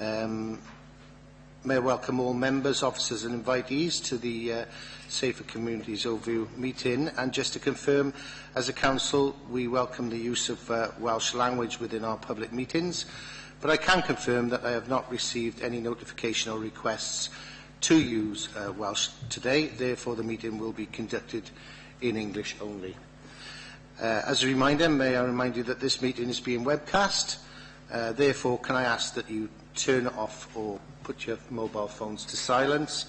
May I welcome all members, officers and invitees to the Safer Communities Overview meeting. And just to confirm, as a council, we welcome the use of Welsh language within our public meetings, but I can confirm that I have not received any notification or requests to use Welsh today. Therefore, the meeting will be conducted in English only. As a reminder, may I remind you that this meeting is being webcast. Therefore, can I ask that you turn off or put your mobile phones to silence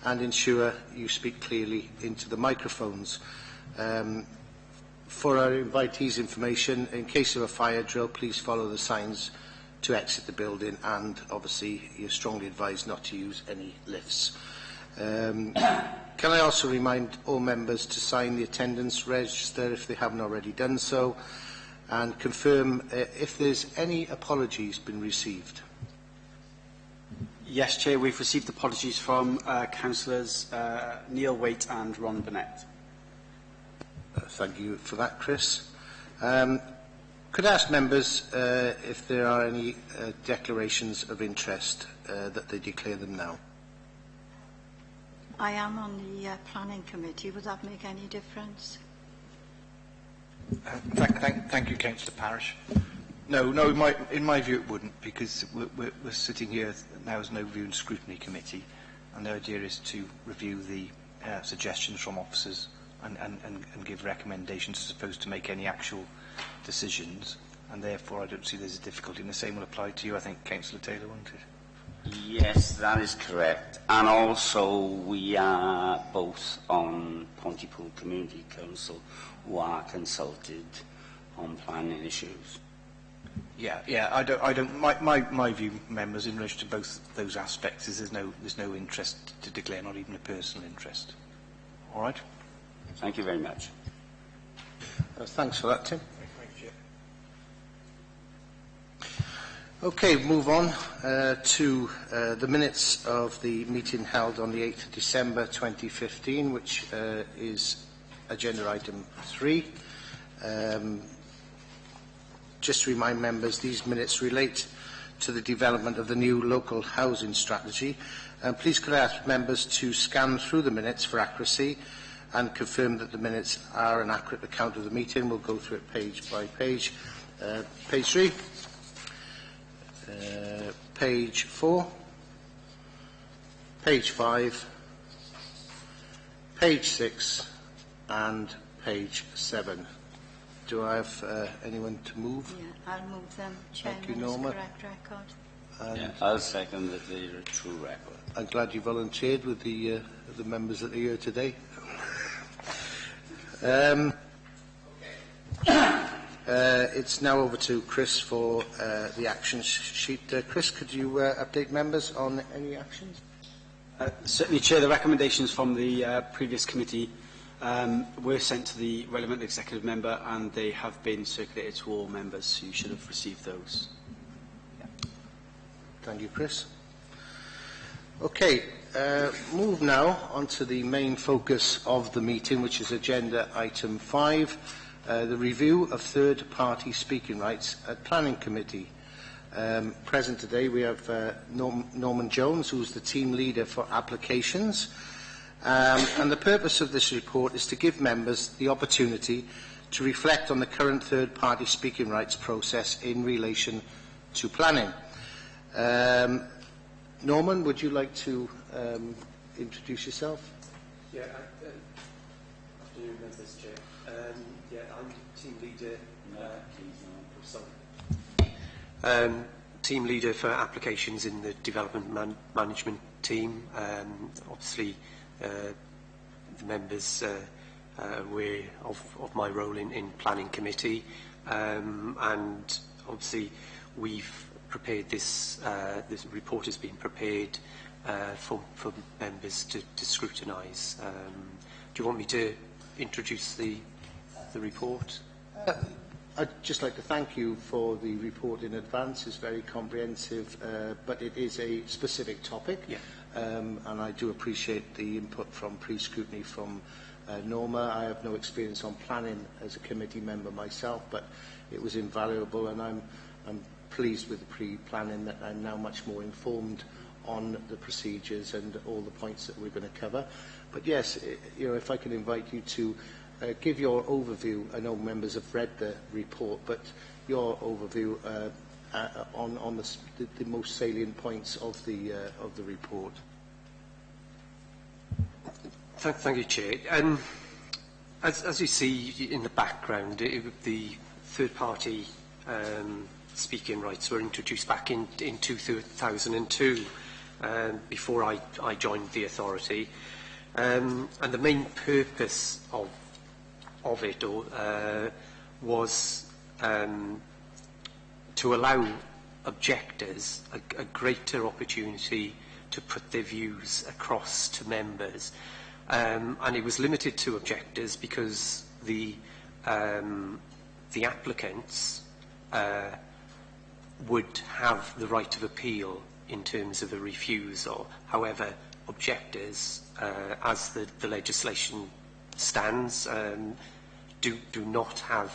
and ensure you speak clearly into the microphones. For our invitees' information, in case of a fire drill, please follow the signs to exit the building, and obviously you're strongly advised not to use any lifts. Can I also remind all members to sign the attendance register if they haven't already done so, and confirm if there's any apologies been received? Yes, Chair, we've received apologies from Councillors Neil Waite and Ron Burnett. Thank you for that, Chris. Could I ask members if there are any declarations of interest that they declare them now? I am on the Planning Committee. Would that make any difference? Thank you, Councillor Parish. No, in my view it wouldn't, because we're sitting here now as an Overview and Scrutiny Committee, and the idea is to review the suggestions from officers and give recommendations as opposed to make any actual decisions, and therefore I don't see there's a difficulty, and the same will apply to you, I think, Councillor Taylor, won't it? Yes, that is correct. And also we are both on Pontypool Community Council who are consulted on planning issues. Yeah. I don't. My view, members, in relation to both those aspects is there's no interest to declare, not even a personal interest. All right. Thank you very much. Thanks for that, Tim. Okay, move on to the minutes of the meeting held on the 8th of December 2015, which is agenda item 3. Just to remind members, these minutes relate to the development of the new local housing strategy. Please could I ask members to scan through the minutes for accuracy and confirm that the minutes are an accurate account of the meeting. We'll go through it page by page. Page 3. Page 4, page 5, page 6 and page 7. Do I have anyone to move? Yeah, I'll move them. Thank you, Chairman, Norma. correct record. Yeah, I'll second that they're a true record. I'm glad you volunteered with the members that are here today. It's now over to Chris for the action sheet. Chris, could you update members on any actions? Certainly, Chair, the recommendations from the previous committee were sent to the relevant executive member, and they have been circulated to all members who should have received those. Yeah. Thank you, Chris. Okay, move now on to the main focus of the meeting, which is agenda item 5. The review of third-party speaking rights at Planning Committee. Present today we have Norman Jones, who is the team leader for applications. And the purpose of this report is to give members the opportunity to reflect on the current third-party speaking rights process in relation to planning. Norman, would you like to introduce yourself? Yeah, afternoon, members, Chair. Yeah, I'm team leader. Team leader for applications in the development management team. Obviously, the members were of my role in planning committee, and obviously we've prepared this. This report has been prepared for members to scrutinise. Do you want me to introduce the report? I'd just like to thank you for the report in advance. It's very comprehensive, but it is a specific topic. Yeah. And I do appreciate the input from pre-scrutiny from Norma. I have no experience on planning as a committee member myself, but it was invaluable, and I'm pleased with the pre-planning, that I'm now much more informed on the procedures and all the points that we're going to cover. But yes, if I can invite you to give your overview. I know members have read the report, but your overview on the most salient points of the report. Thank you, Chair. As you see in the background, the third-party speaking rights were introduced back in 2002, before I joined the authority. And the main purpose of it was to allow objectors a greater opportunity to put their views across to members. And it was limited to objectors because the applicants would have the right of appeal in terms of a refusal. However, objectors, as the legislation stands, do not have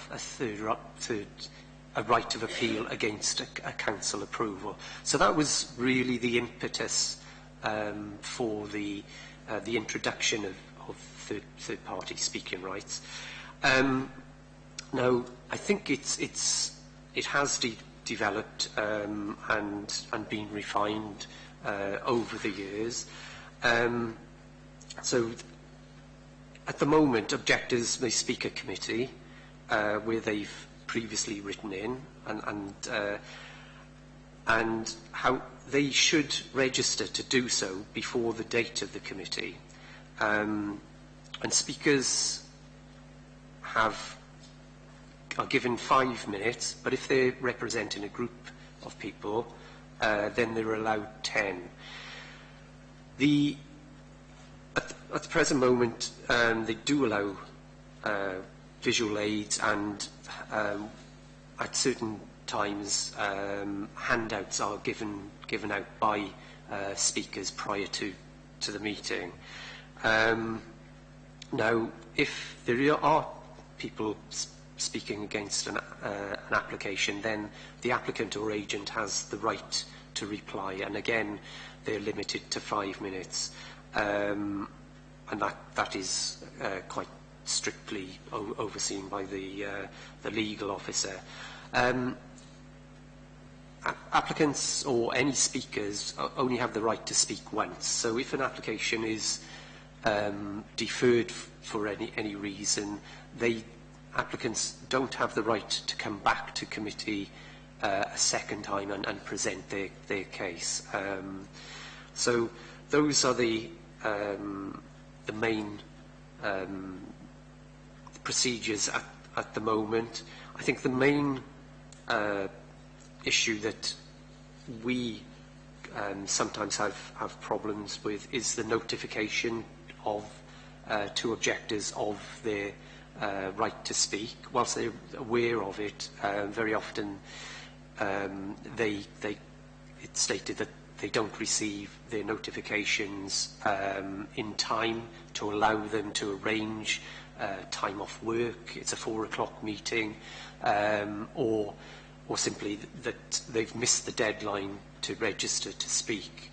a right of appeal against a council approval. So that was really the impetus for the introduction of third-party speaking rights. Now, I think it has developed and been refined over the years. So, at the moment, objectors may speak at committee where they've previously written in, and how they should register to do so before the date of the committee. And speakers are given 5 minutes, but if they're representing a group of people, then they're allowed 10. At the present moment, they do allow visual aids, and at certain times handouts are given out by speakers prior to the meeting. Now, if there are people speaking against an application, then the applicant or agent has the right to reply, and again they're limited to 5 minutes, and that is quite strictly overseen by the legal officer. Applicants or any speakers only have the right to speak once, so if an application is deferred for any reason, applicants don't have the right to come back to committee a second time and present their case. So those are the main procedures at the moment. I think the main issue that we sometimes have problems with is the notification to objectors of their right to speak. Whilst they're aware of it, very often it's stated that they don't receive their notifications in time to allow them to arrange time off work. It's a 4 o'clock meeting, or simply that they've missed the deadline to register to speak.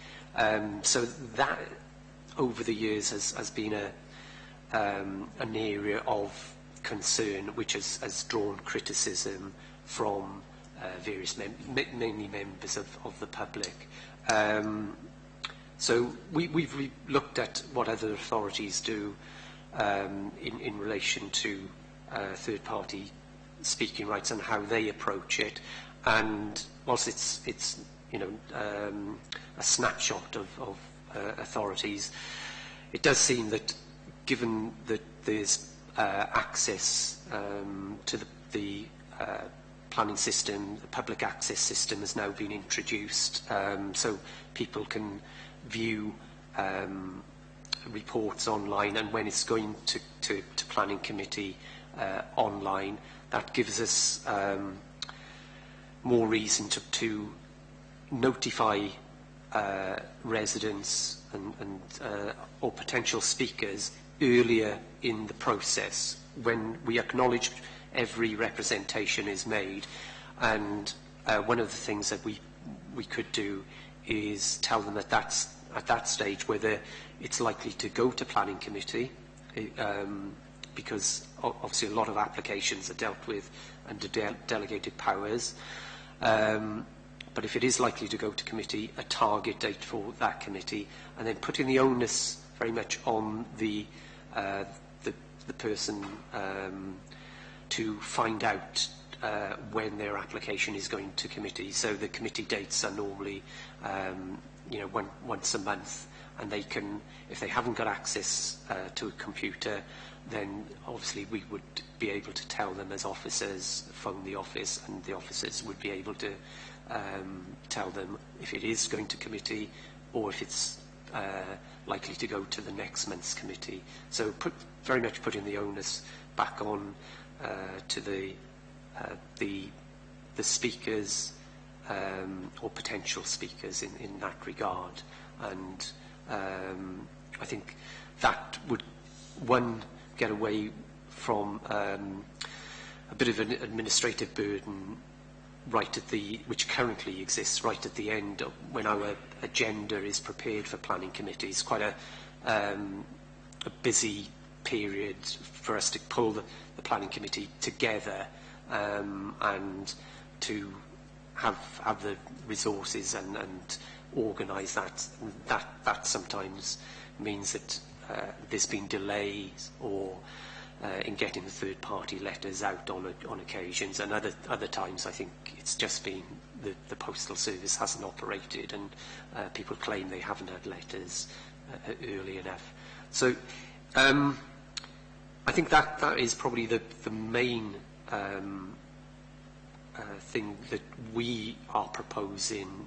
So that, over the years, has been an area of concern which has drawn criticism from various mainly members of the public. So we've looked at what other authorities do in relation to third-party speaking rights and how they approach it. And whilst it's a snapshot of authorities, it does seem that, given that there's access to the planning system, the public access system has now been introduced, so people can view reports online, and when it's going to planning committee online, that gives us more reason to notify residents and or potential speakers earlier in the process, when we acknowledge every representation is made, and one of the things that we could do is tell them that at that stage whether it's likely to go to planning committee, because obviously a lot of applications are dealt with under delegated powers. But if it is likely to go to committee, a target date for that committee, and then putting the onus very much on the person to find out when their application is going to committee. So the committee dates are normally, once a month, and they can, if they haven't got access to a computer, then obviously we would be able to tell them as officers, phone the office, and the officers would be able to tell them if it is going to committee or if it's likely to go to the next month's committee. So very much putting the onus back on to the speakers or potential speakers in that regard. And I think that would, one, get away from a bit of an administrative burden which currently exists right at the end of when our agenda is prepared for planning committees. Quite a busy period for us to pull the planning committee together and to have the resources and organise that. That sometimes means that there's been delays or in getting the third-party letters out on occasions, and other times I think it's just been the postal service hasn't operated, and people claim they haven't had letters early enough. So I think that is probably the main thing that we are proposing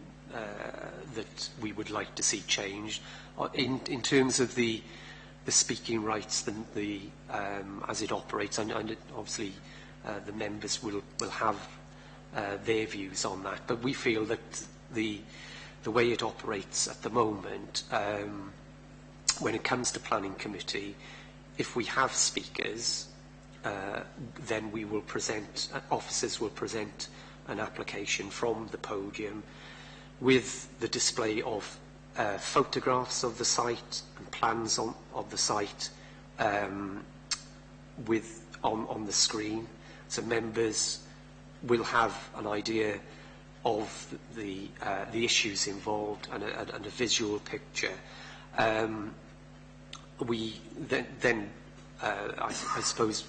that we would like to see changed in terms of the speaking rights, as it operates, and obviously the members will have their views on that. But we feel that the way it operates at the moment, when it comes to planning committee, if we have speakers, then we will present, officers will present an application from the podium with the display of photographs of the site and plans of the site on the screen, so members will have an idea of the issues involved and a visual picture. We then I suppose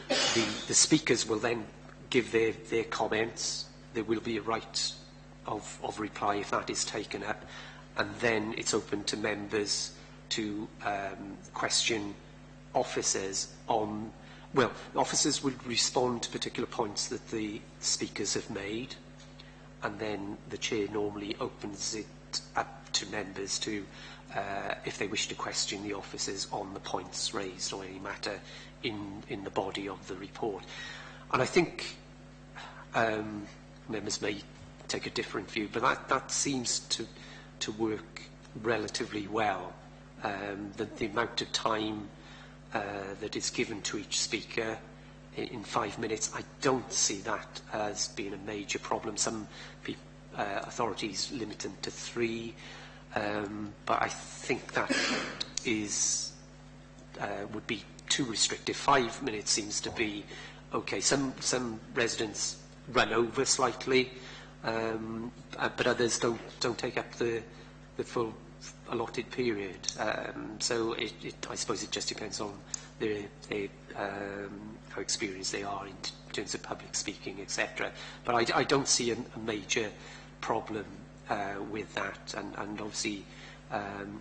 the speakers will then give their comments. There will be a right of reply if that is taken up, and then it's open to members to question officers on, well, officers would respond to particular points that the speakers have made, and then the chair normally opens it up to members to, if they wish to question the officers on the points raised or any matter in the body of the report. And I think members may take a different view, but that seems to work relatively well. The amount of time that is given to each speaker in 5 minutes, I don't see that as being a major problem. Some authorities limit them to 3, but I think that is would be too restrictive. 5 minutes seems to be okay. Some residents run over slightly, but others don't take up the full allotted period. So I suppose it just depends on how experienced they are in terms of public speaking, etc. But I don't see a major problem with that, and obviously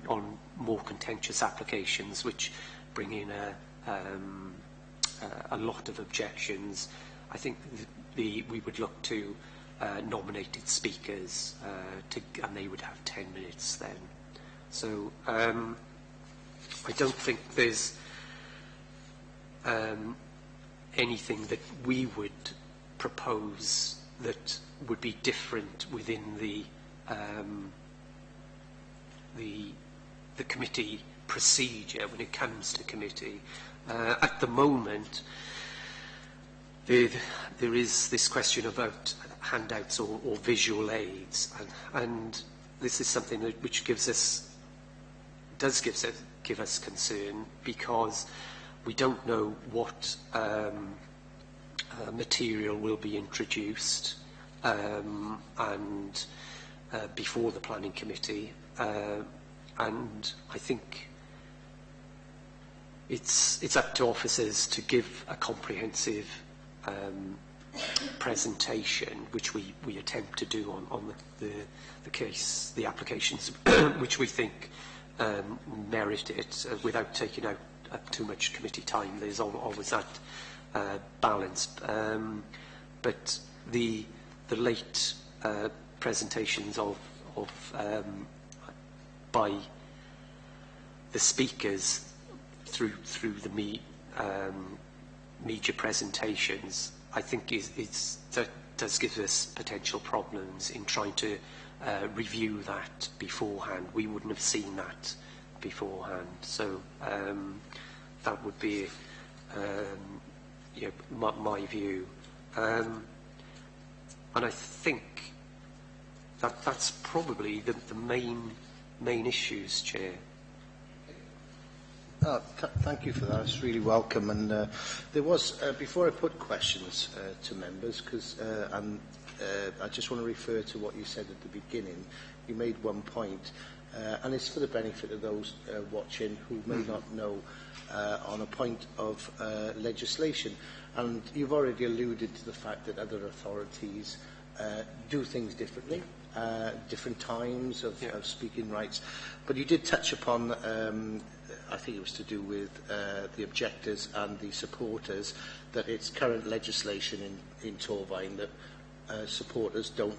on more contentious applications which bring in a lot of objections, I think we would look to nominated speakers, and they would have 10 minutes then. So I don't think there's anything that we would propose that would be different within the committee procedure when it comes to committee. At the moment, there is this question about handouts or visual aids, and this is something which give us concern, because we don't know what material will be introduced and before the planning committee, and I think it's up to officers to give a comprehensive presentation, which we attempt to do on the applications which we think merit it, without taking out too much committee time. There's always that balance, but the late presentations by the speakers through the media presentations, I think that does give us potential problems in trying to review that beforehand. We wouldn't have seen that beforehand, so that would be my view, and I think that's probably the main issues, Chair. Thank you for that. It's really welcome. And there was, before I put questions to members, because I just want to refer to what you said at the beginning. You made one point, and it's for the benefit of those watching who may not know, on a point of legislation. And you've already alluded to the fact that other authorities do things differently, different times of speaking rights. But you did touch upon, I think it was to do with the objectors and the supporters, that it's current legislation in Torfaen that supporters don't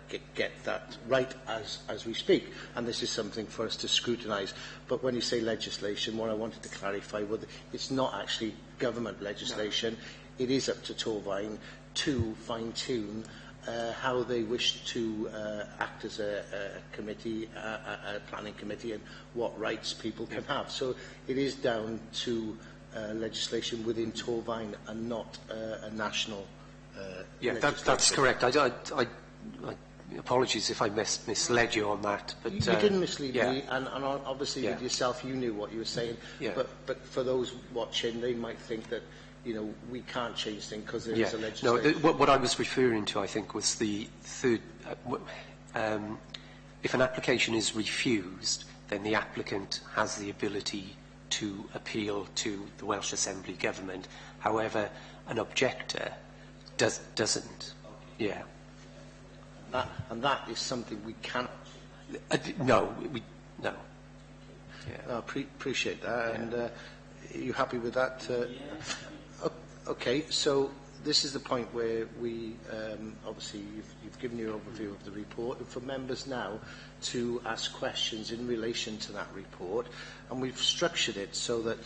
get that right as we speak, and this is something for us to scrutinise. But when you say legislation, what I wanted to clarify was it's not actually government legislation. No. It is up to Torfaen to fine-tune how they wish to act as a committee, a planning committee, and what rights people can have. So it is down to legislation within Torfaen and not a national that's correct. I apologies if I misled you on that. But you didn't mislead me, and obviously with yourself you knew what you were saying. But for those watching, they might think that we can't change things because there is a legislation. No, what I was referring to, I think, was the third. If an application is refused, then the applicant has the ability to appeal to the Welsh Assembly Government. However, an objector doesn't. Yeah. And that is something we cannot. No. Yeah. Appreciate that. Yeah. And are you happy with that? Okay, so this is the point where we, obviously, you've given your overview of the report, and for members now to ask questions in relation to that report, and we've structured it so that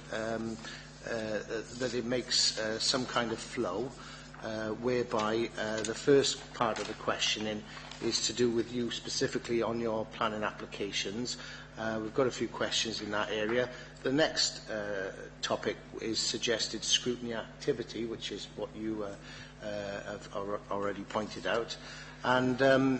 that it makes some kind of flow, whereby the first part of the questioning is to do with you specifically on your planning applications. We've got a few questions in that area. The next topic is suggested scrutiny activity, which is what you have already pointed out. And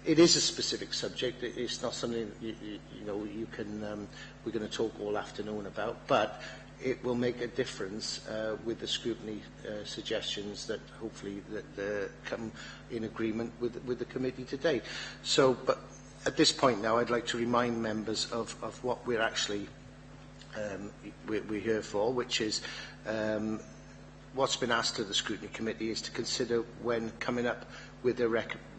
it is a specific subject. It's not something you can, we're going to talk all afternoon about, but it will make a difference with the scrutiny suggestions that hopefully that come in agreement with the committee today. So, but at this point now, I'd like to remind members of what we're actually we're here for, which is what's been asked of the scrutiny committee is to consider, when coming up with their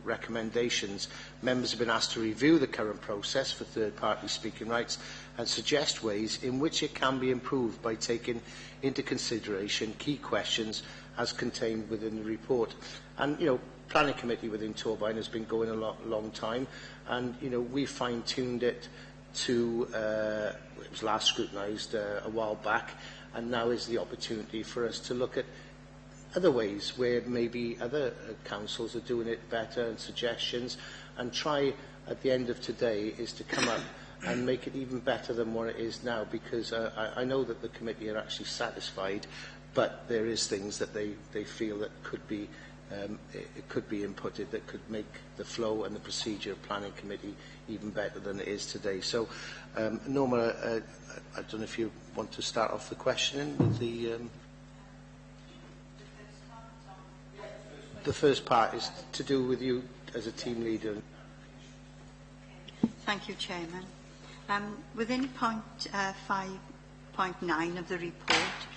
recommendations, members have been asked to review the current process for third-party speaking rights and suggest ways in which it can be improved by taking into consideration key questions as contained within the report. And, planning committee within Torfaen has been going a long time, and, we fine-tuned it to, it was last scrutinised a while back, and now is the opportunity for us to look at other ways where maybe other councils are doing it better, and suggestions, and try at the end of today is to come up and make it even better than what it is now, because I know that the committee are actually satisfied, but there is things that they feel that could be it could be inputted that could make the flow and the procedure of planning committee even better than it is today. So, Norma, I don't know if you want to start off the questioning with the first part is to do with you as a team leader. Thank you, Chairman. Within point 5.9 of the report,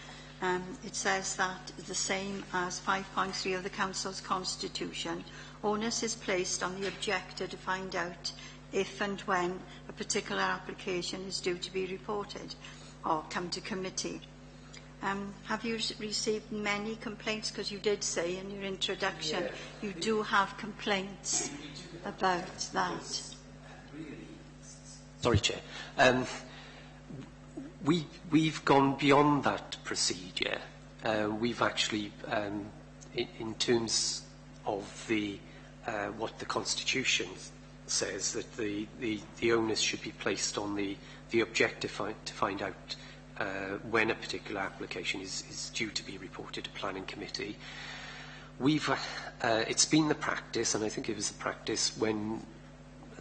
it says that the same as 5.3 of the Council's Constitution, onus is placed on the objector to find out if and when a particular application is due to be reported or come to committee. Have you received many complaints? Because you did say in your introduction you do have complaints about that. Sorry, Chair. We've gone beyond that procedure. We've actually, in terms of the what the Constitution says, that the onus should be placed on the objector to find out when a particular application is due to be reported to Planning Committee. It's been the practice, and I think it was the practice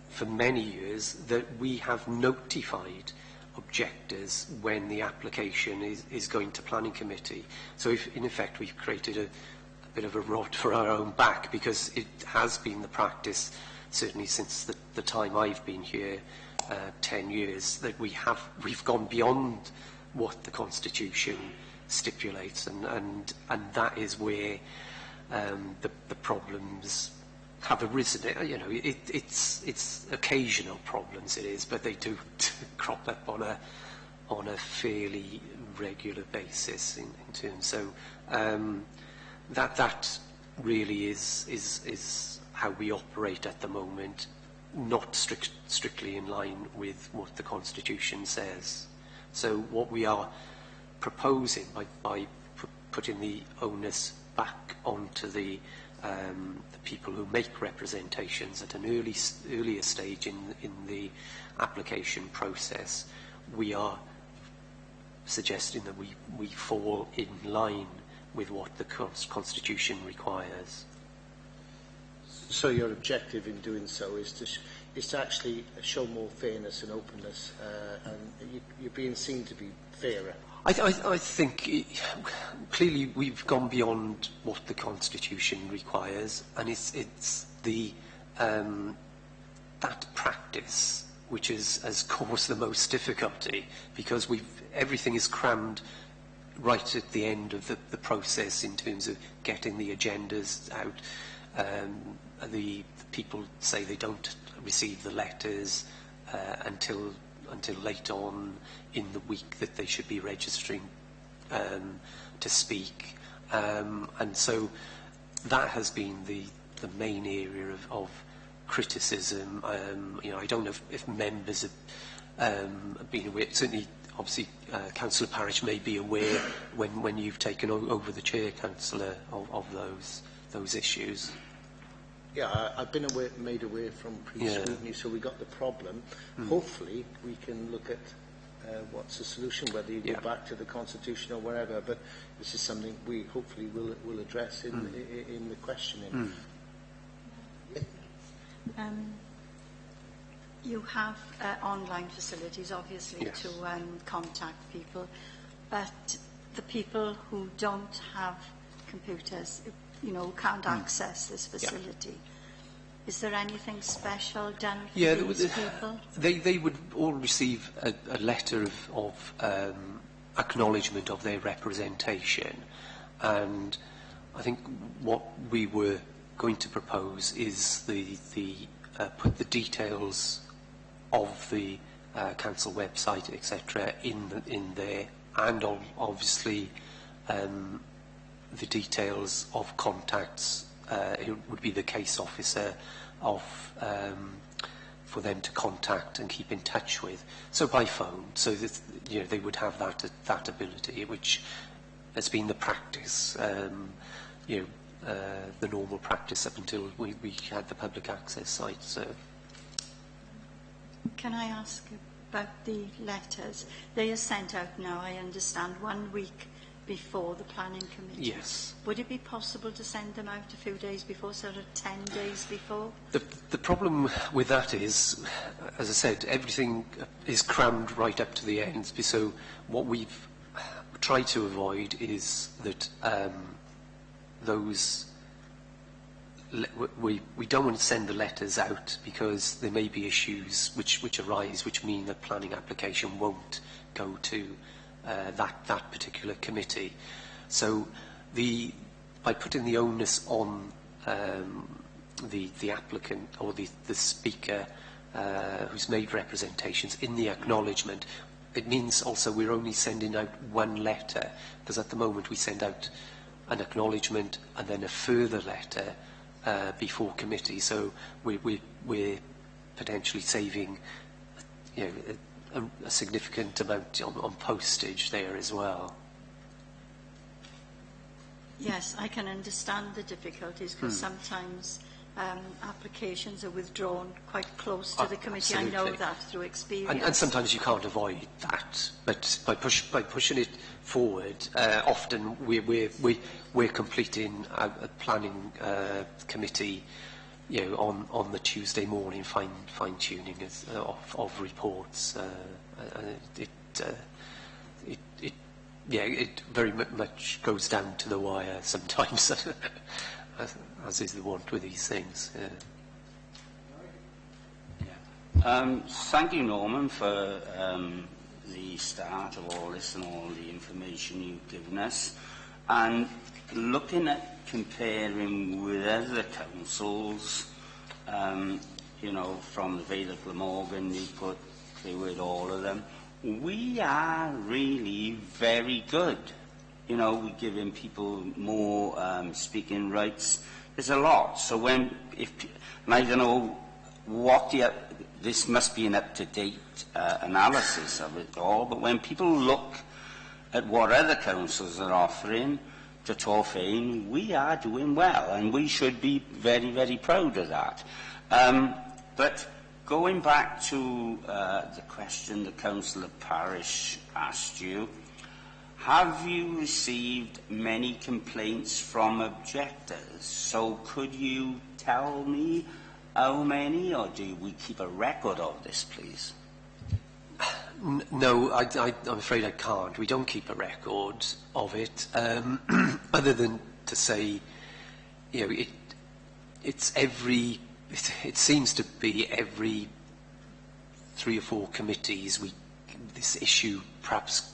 for many years, that we have notified objectors when the application is going to Planning Committee. So in effect we've created a bit of a rod for our own back, because it has been the practice, certainly since the time I've been here, 10 years, that we've gone beyond what the Constitution stipulates, and that is where the problems have arisen. You know, it's occasional problems, it is, but they do crop up on a fairly regular basis in terms. So that really is how we operate at the moment, not strictly in line with what the Constitution says. So what we are proposing by putting the onus back onto the people who make representations at an earlier stage in the application process, we are suggesting that we fall in line with what the Constitution requires. So your objective in doing so is to actually show more fairness and openness, and you're being seen to be fairer. I think clearly we've gone beyond what the Constitution requires, and it's the that practice which has caused the most difficulty, because everything is crammed right at the end of the process in terms of getting the agendas out. The people say they don't receive the letters until late on in the week that they should be registering to speak, and so that has been the main area of criticism. You know, I don't know if members have been aware. Certainly, obviously, Councillor Parish may be aware when you've taken over the chair, Councillor, of those issues. Yeah, I've been made aware from pre-scrutiny, so we got the problem. Hopefully, we can look at what's the solution, whether you go back to the Constitution or wherever. But this is something we hopefully will address in the questioning. You have online facilities, obviously, to contact people, but the people who don't have computers, you know, can't access this facility. Is there anything special done for these people? They would all receive a letter of acknowledgement of their representation, and I think what we were going to propose is put the details of the council website, etc., in there, and obviously the details of contacts. It would be the case officer for them to contact and keep in touch with, so by phone, so that they would have that ability, which has been the practice, the normal practice up until we had the public access site. So, can I ask about the letters? They are sent out now, I understand, 1 week before the planning committee. Yes. Would it be possible to send them out a few days before, sort of 10 days before? The problem with that is, as I said, everything is crammed right up to the end. So what we've tried to avoid is that we don't want to send the letters out because there may be issues which arise, which mean the planning application won't go to that particular committee. So by putting the onus on the applicant or the speaker who's made representations in the acknowledgement, it means also we're only sending out one letter, because at the moment we send out an acknowledgement and then a further letter before committee. So we're potentially saving, you know, a significant amount on postage there as well. Yes, I can understand the difficulties because sometimes applications are withdrawn quite close to the committee. Absolutely. I know that through experience. And sometimes you can't avoid that, but by pushing it forward, often we're completing a planning committee, you know, on the Tuesday morning, fine tuning of reports. It very much goes down to the wire sometimes, as is the want with these things. Thank you, Norman, for the start of all this and all the information you've given us. And looking at comparing with other councils, you know, from the Vale of Glamorgan, Newport, Clwyd, all of them, we are really very good. You know, we're giving people more speaking rights. There's a lot. So and I don't know what this must be an up-to-date analysis of it all, but when people look at what other councils are offering to Torfaen, we are doing well, and we should be very, very proud of that. But going back to the question the Councillor Parish asked you, have you received many complaints from objectors? So could you tell me how many, or do we keep a record of this, please? No, I'm afraid I can't. We don't keep a record of it, other than to say, you know, it seems to be every 3 or 4 committees this issue perhaps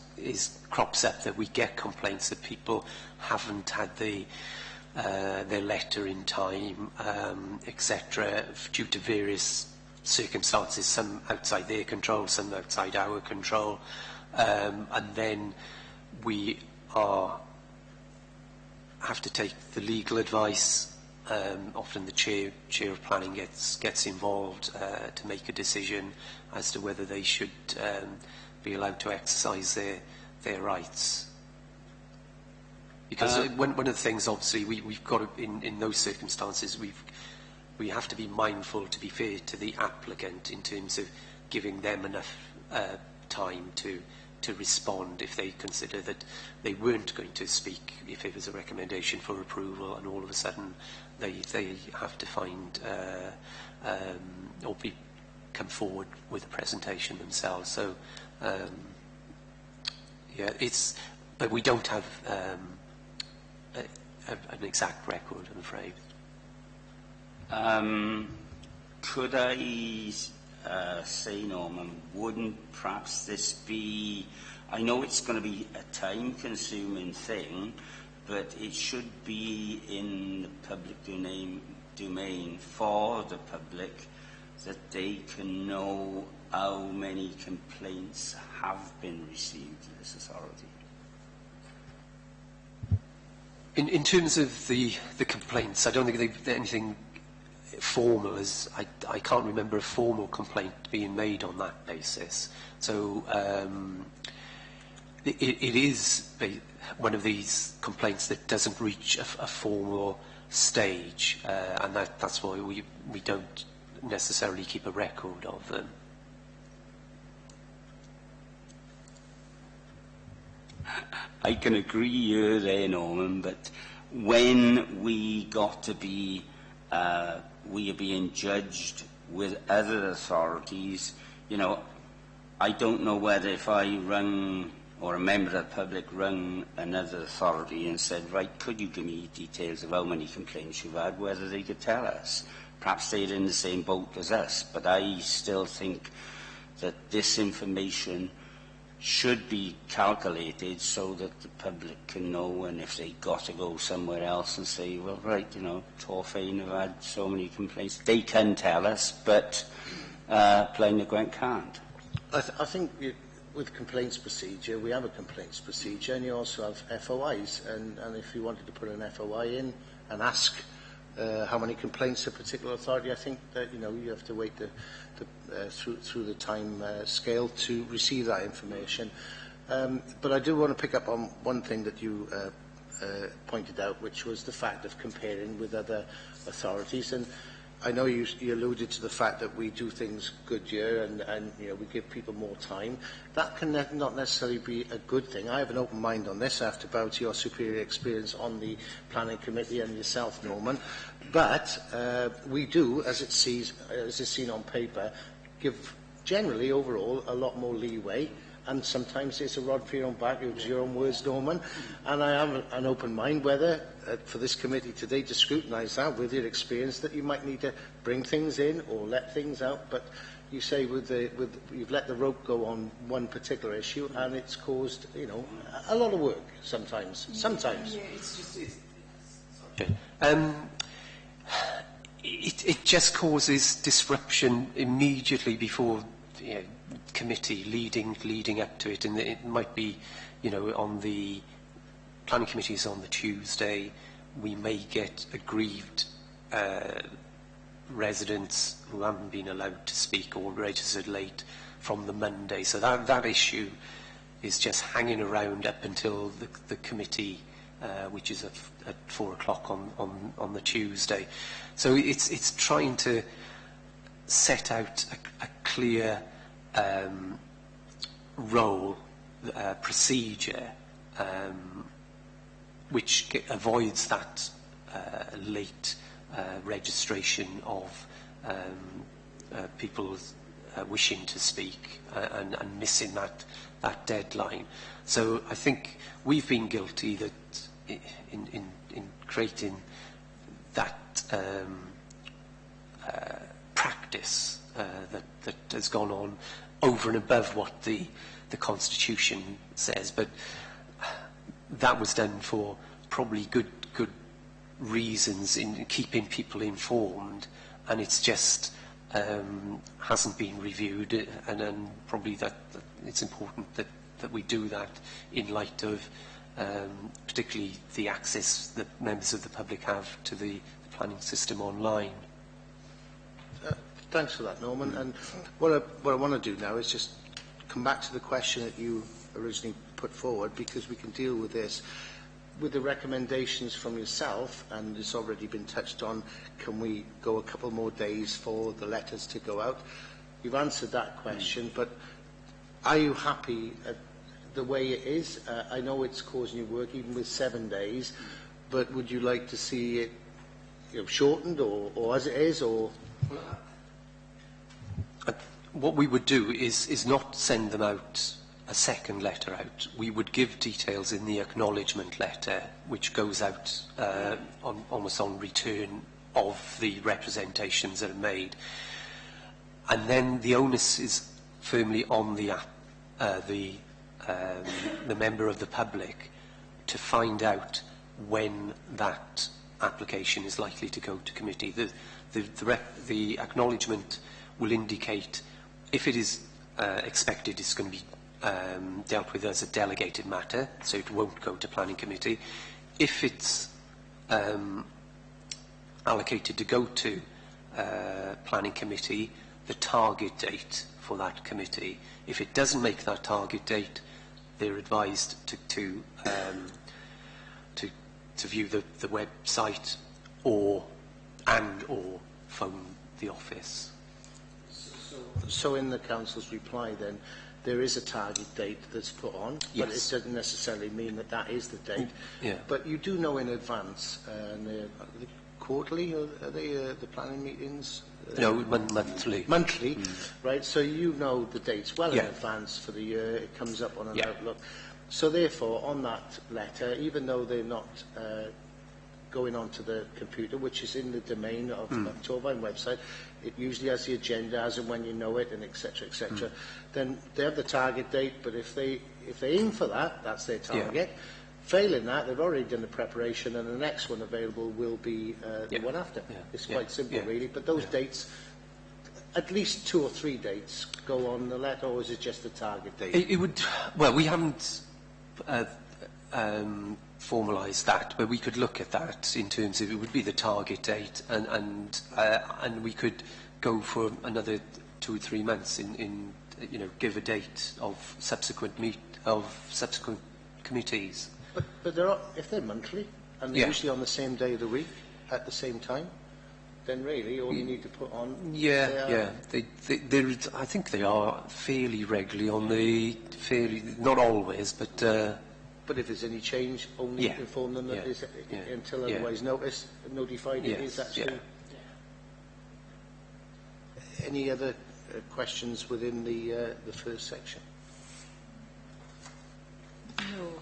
crops up, that we get complaints that people haven't had their letter in time, etc., due to various circumstances, some outside their control, some outside our control, and then we have to take the legal advice. Often the chair of planning gets involved to make a decision as to whether they should be allowed to exercise their rights. Because one of the things, obviously, we've got to, in those circumstances, we have to be mindful, to be fair to the applicant, in terms of giving them enough time to respond if they consider that they weren't going to speak, if it was a recommendation for approval, and all of a sudden they have to find or come forward with a presentation themselves. So yeah, but we don't have an exact record, I'm afraid. Could I say, Norman, wouldn't perhaps this be, I know it's going to be a time-consuming thing, but it should be in the public domain for the public, that they can know how many complaints have been received to this authority? In terms of the complaints, I don't think they're anything formal. I can't remember a formal complaint being made on that basis. So it is one of these complaints that doesn't reach a formal stage, and that's why we don't necessarily keep a record of them. I can agree you're there, Norman, but when we got to be, we are being judged with other authorities, you know, I don't know whether if I rung, or a member of the public rung another authority and said, right, could you give me details of how many complaints you've had, whether they could tell us. Perhaps they're in the same boat as us, but I still think that this information should be calculated so that the public can know, and if they got to go somewhere else and say, well, right, you know, Torfaen have had so many complaints, they can tell us, but Plain Gwent can't. I think with complaints procedure, we have a complaints procedure, and you also have FOIs, and if you wanted to put an FOI in and ask how many complaints a particular authority, I think that, you know, you have to wait through the time scale to receive that information. But I do want to pick up on one thing that you pointed out, which was the fact of comparing with other authorities. And I know you alluded to the fact that we do things good here, and you know, we give people more time. That can not necessarily be a good thing. I have an open mind on this after bow to your superior experience on the planning committee and yourself, Norman. But we do, as it's seen on paper, give generally overall a lot more leeway. And sometimes it's a rod for your own back, use your own words, Norman. And I have an open mind whether, for this committee today, to scrutinise that with your experience, that you might need to bring things in or let things out. But you say you've let the rope go on one particular issue, and it's caused, you know, a lot of work sometimes. Sometimes. Yeah, it just causes disruption immediately before, you know, committee leading up to it, and it might be, you know, on the planning committees on the Tuesday, we may get aggrieved residents who haven't been allowed to speak or registered late from the Monday. So that issue is just hanging around up until the committee, which is at 4 o'clock on the Tuesday. So it's trying to set out a clear role, procedure, which avoids that late registration of people wishing to speak and missing that deadline. So I think we've been guilty that in creating that practice that has gone on over and above what the Constitution says, but that was done for probably good reasons in keeping people informed, and it's just hasn't been reviewed, and probably that it's important that we do that in light of particularly the access that members of the public have to the planning system online. Thanks for that, Norman. And what I want to do now is just come back to the question that you originally put forward, because we can deal with this. With the recommendations from yourself, and it's already been touched on, can we go a couple more days for the letters to go out? You've answered that question, but are you happy the way it is? I know it's causing you work, even with 7 days, but would you like to see it, you know, shortened or as it is, or...? What we would do is not send them out a second letter out. We would give details in the acknowledgement letter, which goes out almost on return of the representations that are made, and then the onus is firmly on the member of the public to find out when that application is likely to go to committee. The acknowledgement will indicate if it is expected it's going to be dealt with as a delegated matter, so it won't go to planning committee. If it's allocated to go to planning committee, the target date for that committee. If it doesn't make that target date, they're advised to view the website or phone the office. So in the council's reply then, there is a target date that's put on, but Yes. it doesn't necessarily mean that that is the date. Yeah. But you do know in advance, and are they quarterly, or are they the planning meetings? No, monthly. Monthly, right? So you know the dates well in Yeah. advance for the year. It comes up on an Yeah. outlook. So therefore, on that letter, even though they're not going onto the computer, which is in the domain of Torvine website, it usually has the agenda as and when you know it, and etc. etc. Then they have the target date, but if they aim for that, that's their target. Failing that, they've already done the preparation, and the next one available will be the one after. Yeah. It's Yeah. quite simple, Yeah. really. But those Yeah. dates, at least 2 or 3 dates, go on the letter, or is it just the target date? It would, well, we haven't formalised that, but we could look at that in terms of it would be the target date, and we could go for another 2 or 3 months in give a date of subsequent committees. But if they're monthly, and they're usually on the same day of the week, at the same time, then really all you need to put on... I think they are fairly regularly on the... not always, but... But if there's any change, only inform them that there's, until otherwise notified it is actually... Any other questions within the first section? No,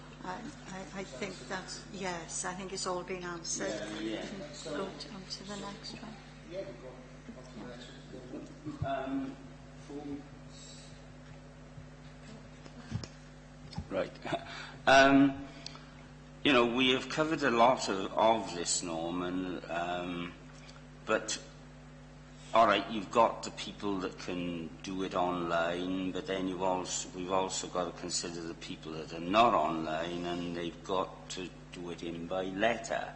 I think that's, yes, I think it's all been answered. Yeah. Go on to the next one. Right. We have covered a lot of this, Norman, but all right, you've got the people that can do it online, but then we've also got to consider the people that are not online, and they've got to do it in by letter.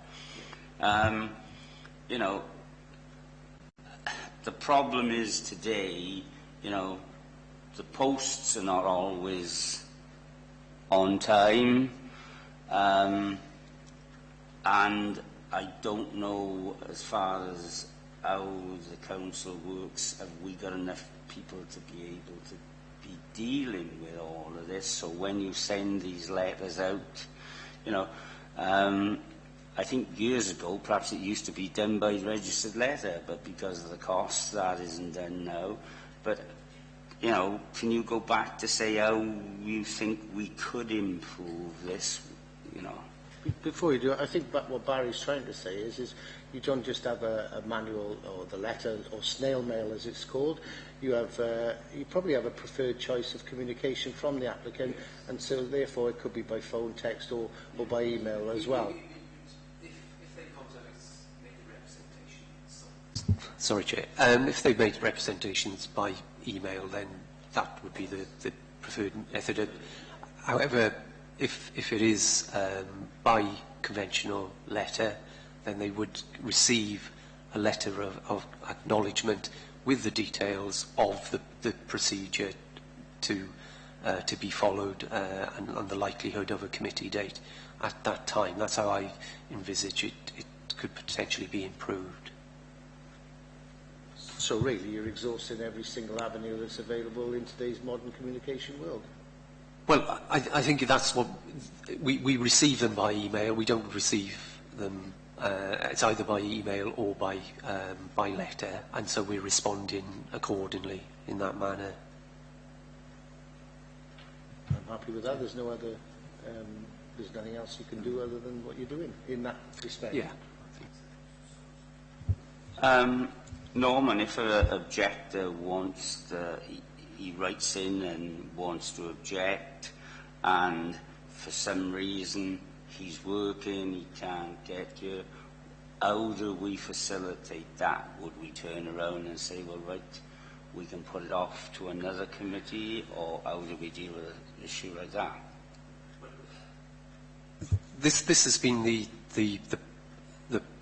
The problem is today, the posts are not always on time, and I don't know, as far as how the council works, have we got enough people to be able to be dealing with all of this? So when you send these letters out, I think years ago perhaps it used to be done by registered letter, but because of the cost that isn't done now. But can you go back to say how you think we could improve this? Before you do it, I think what Barry's trying to say is you don't just have a manual or the letter or snail mail as it's called. You probably have a preferred choice of communication from the applicant, and so therefore it could be by phone, text, or by email as well. If they made representations. Sorry, Chair. If they made representations by email, then that would be the preferred method. However, if it is by conventional letter, then they would receive a letter of acknowledgement with the details of the procedure to be followed and the likelihood of a committee date at that time. That's how I envisage it could potentially be improved. So really, you're exhausting every single avenue that's available in today's modern communication world. Well, I think that's what we receive them by email. We don't receive them. It's either by email or by letter, and so we're responding accordingly in that manner. I'm happy with that. There's no other. There's nothing else you can do other than what you're doing in that respect. Yeah. Norman, if an objector wants he writes in and wants to object, and for some reason he's working, he can't get you, how do we facilitate that? Would we turn around and say, well, right, we can put it off to another committee, or how do we deal with an issue like that? This has been the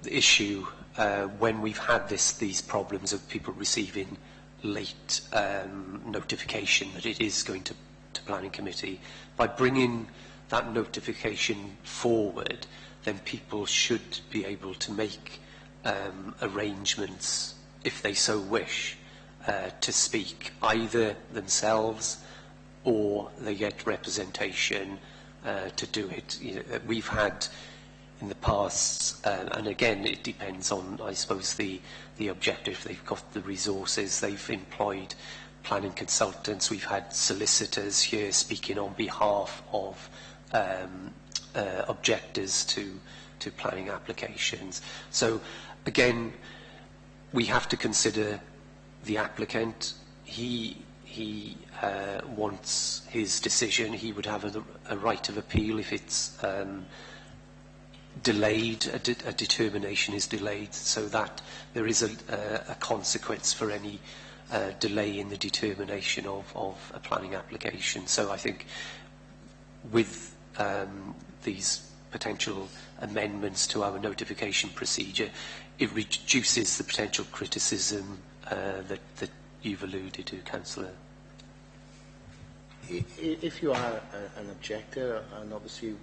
issue when we've had these problems of people receiving late notification that it is going to planning committee. By bringing that notification forward, then people should be able to make arrangements, if they so wish, to speak either themselves or they get representation to do it. You know, we've had in the past, and again it depends on, I suppose, the objective. If they've got the resources, they've employed planning consultants. We've had solicitors here speaking on behalf of objectors to planning applications. So again, we have to consider the applicant. He wants his decision. He would have a right of appeal if it's delayed, a determination is delayed, so that there is a consequence for any delay in the determination of a planning application. So I think with these potential amendments to our notification procedure, it reduces the potential criticism that you've alluded to, Councillor. If you are an objector, and obviously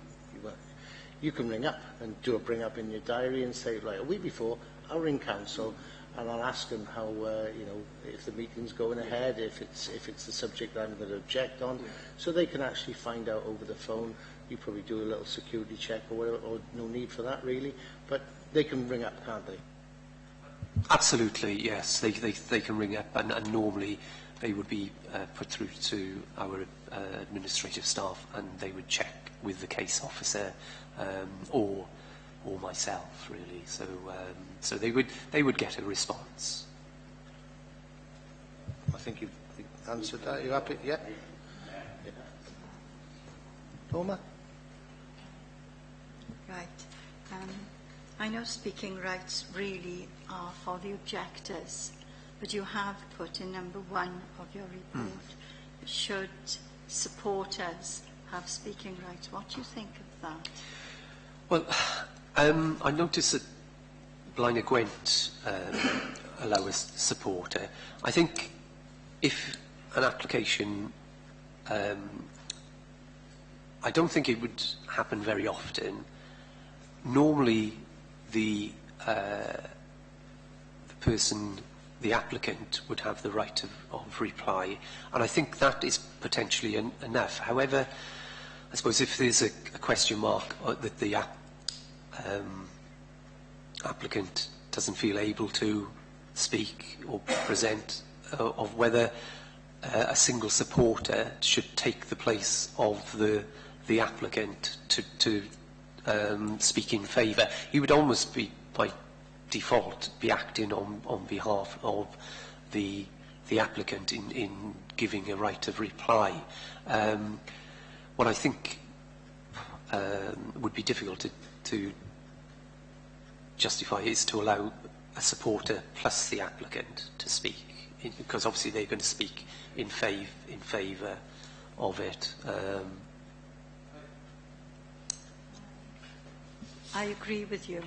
you can ring up and do a bring up in your diary and say, right, a week before, I'll ring council and I'll ask them how, you know, if the meeting's going ahead, if it's the subject I'm going to object on, so they can actually find out over the phone. You probably do a little security check or whatever, or no need for that really, but they can ring up, can't they? Absolutely, yes. They can ring up, and normally they would be put through to our administrative staff, and they would check with the case officer or myself, really. So so they would get a response. I think you've answered that. You happy? Yeah. Yeah. Norma? Right. I know speaking rights really are for the objectors, but you have put in number 1 of your report, should supporters have speaking rights? What do you think of that? Well, I noticed that Blaenau Gwent allow us supporter. I think if an application, I don't think it would happen very often. Normally, the person, the applicant, would have the right of reply, and I think that is potentially enough. However, I suppose if there's a question mark that the applicant doesn't feel able to speak or present, of whether a single supporter should take the place of the applicant to speak in favour, he would almost be, by default, be acting on behalf of the applicant in giving a right of reply. What I think would be difficult to justify is to allow a supporter plus the applicant to speak, because obviously they're going to speak in favour of it. I agree with you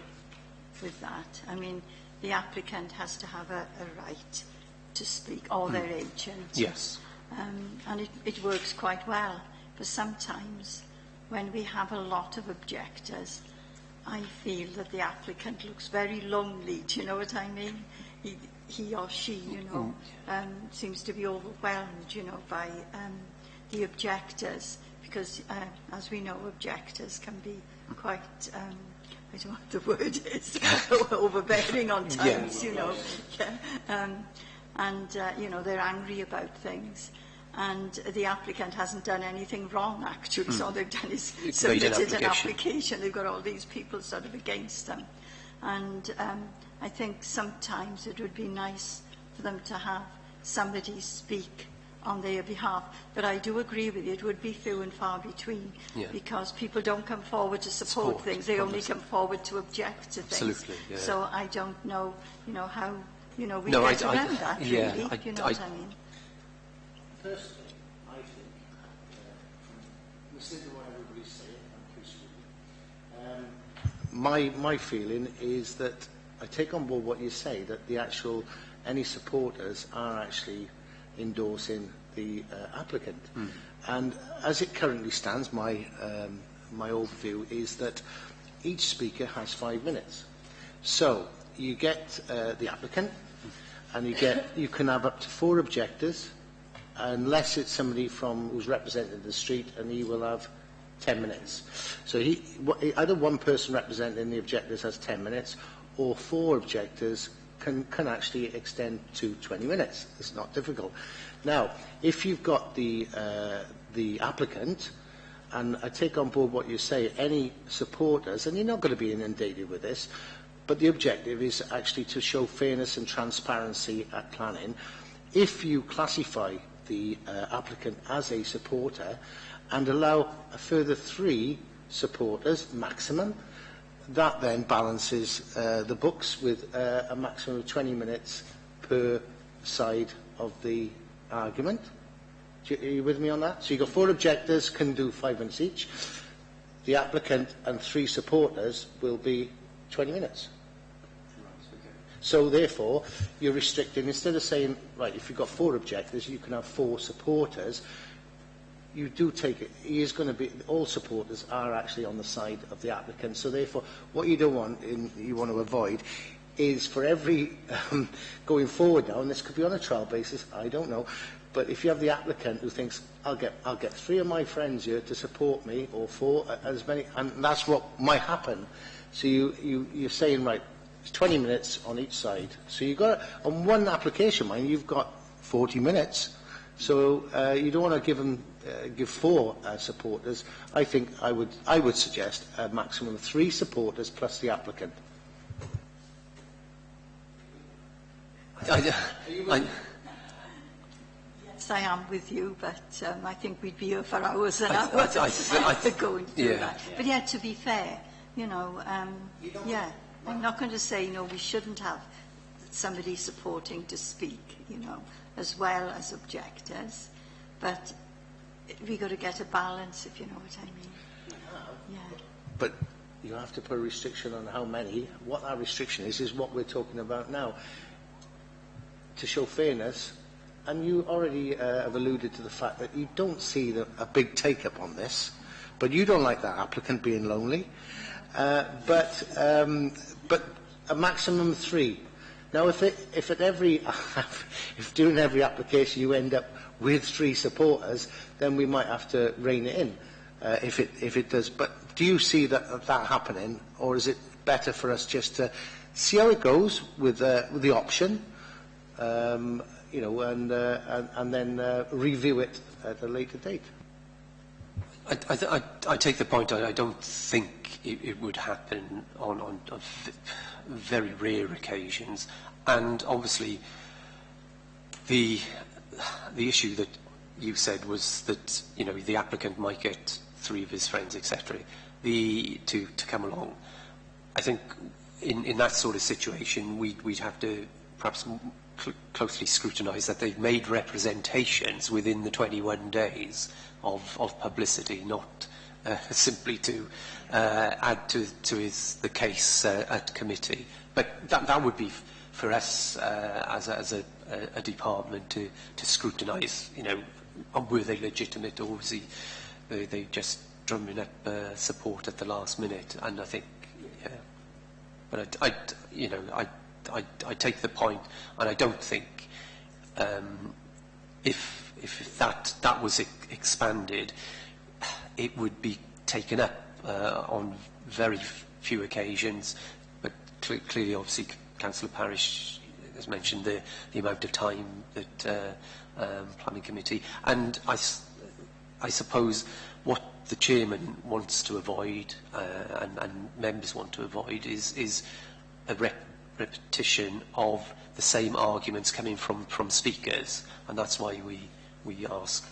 with that. I mean, the applicant has to have a right to speak, or their agent. Yes. And it works quite well. But sometimes, when we have a lot of objectors, I feel that the applicant looks very lonely. Do you know what I mean? He or she, you know, seems to be overwhelmed, you know, by the objectors, because, as we know, objectors can be quite, I don't know what the word is, overbearing on times, you know. Yeah. You know, they're angry about things. And the applicant hasn't done anything wrong, actually. So all they've done is submitted an application. They've got all these people sort of against them. And I think sometimes it would be nice for them to have somebody speak on their behalf. But I do agree with you, it would be few and far between, because people don't come forward to support things. They only come forward to object to things. Absolutely, yeah. So I don't know, you know, how, you know, we get around that, really. You know what I mean? Personally, I think, listening to what everybody's saying, my feeling is that I take on board what you say, that the actual, any supporters are actually endorsing the applicant. And as it currently stands, my overview is that each speaker has 5 minutes. So you get the applicant, and you can have up to 4 objectors, unless it's somebody who's representing the street, and he will have 10 minutes. So either one person representing the objectors has 10 minutes, or 4 objectors can actually extend to 20 minutes. It's not difficult. Now, if you've got the applicant, and I take on board what you say, any supporters, and you're not going to be inundated with this, but the objective is actually to show fairness and transparency at planning. If you classify the applicant as a supporter and allow a further 3 supporters maximum, that then balances the books with a maximum of 20 minutes per side of the argument. Are you with me on that? So you've got 4 objectors, can do 5 minutes each. The applicant and 3 supporters will be 20 minutes. So therefore, you're restricting, instead of saying, right, if you've got 4 objectors, you can have 4 supporters, you do take it, he is going to be, all supporters are actually on the side of the applicant. So therefore, what you don't want, you want to avoid, is for every, going forward now, and this could be on a trial basis, I don't know, but if you have the applicant who thinks, I'll get 3 of my friends here to support me, or 4, as many, and that's what might happen. So you're saying, right, it's 20 minutes on each side. So you've got, on one application, mind, you've got 40 minutes. So you don't want to give 4 supporters. I think I would suggest a maximum of 3 supporters plus the applicant. Yes, I am with you, but I think we'd be here for hours and hours going through that. But yeah, to be fair, you know, yeah, I'm not going to say, no, we shouldn't have somebody supporting to speak, you know, as well as objectors, but we've got to get a balance, if you know what I mean. Yeah. But you have to put a restriction on how many. What that restriction is what we're talking about now. To show fairness, and you already have alluded to the fact that you don't see a big take-up on this, but you don't like that applicant being lonely. But a maximum of 3. Now, if during every application you end up with 3 supporters, then we might have to rein it in if it does. But do you see that happening, or is it better for us just to see how it goes with the option, you know, and then review it at a later date? I take the point. I don't think it would happen on very rare occasions, and obviously the issue that you said was that, you know, the applicant might get 3 of his friends, etc., to come along. I think in that sort of situation we'd have to perhaps closely scrutinise that they've made representations within the 21 days of publicity, not simply to add to the case at committee. But that would be for us as a department to scrutinise, you know, were they legitimate, or was they just drumming up support at the last minute? And I think, yeah. But I take the point, and I don't think if that was expanded, it would be taken up on very few occasions. But clearly, obviously, Councillor Parish has mentioned the amount of time that Planning Committee, and I suppose what the chairman wants to avoid and members want to avoid is a repetition of the same arguments coming from speakers, and that's why we ask.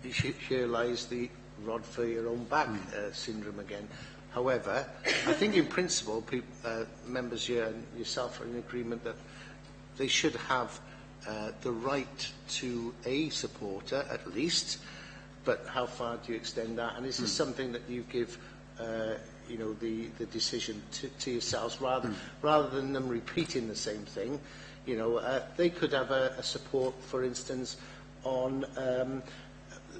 Here lies the rod for your own back syndrome again. However, I think in principle, members here and yourself are in agreement that they should have the right to a supporter at least, but how far do you extend that? And is this something that you give you know, the decision to yourselves, rather than them repeating the same thing? You know, they could have a support, for instance, on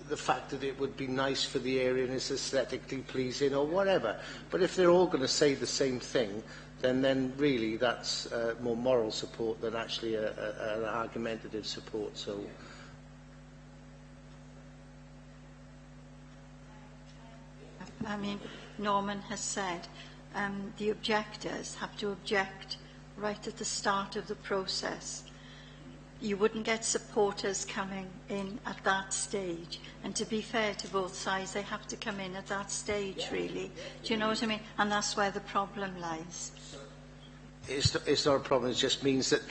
the fact that it would be nice for the area and it's aesthetically pleasing or whatever. But if they're all going to say the same thing, then really that's more moral support than actually an argumentative support. So I mean, Norman has said the objectors have to object right at the start of the process. You wouldn't get supporters coming in at that stage. And to be fair to both sides, they have to come in at that stage, really. Do you know what I mean? And that's where the problem lies. It's not a problem, it just means that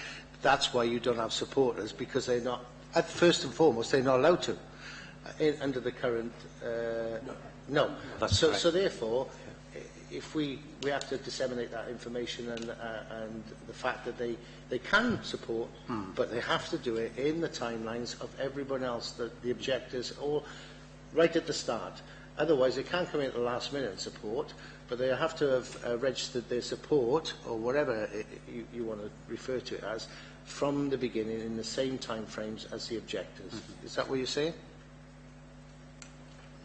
that's why you don't have supporters, because they're not, first and foremost, they're not allowed to, under the current... no. So therefore, if we have to disseminate that information and the fact that they can support, but they have to do it in the timelines of everyone else, the objectors, or right at the start. Otherwise, they can't come in at the last minute and support, but they have to have registered their support, or whatever you want to refer to it as, from the beginning in the same time frames as the objectors. Is that what you're saying?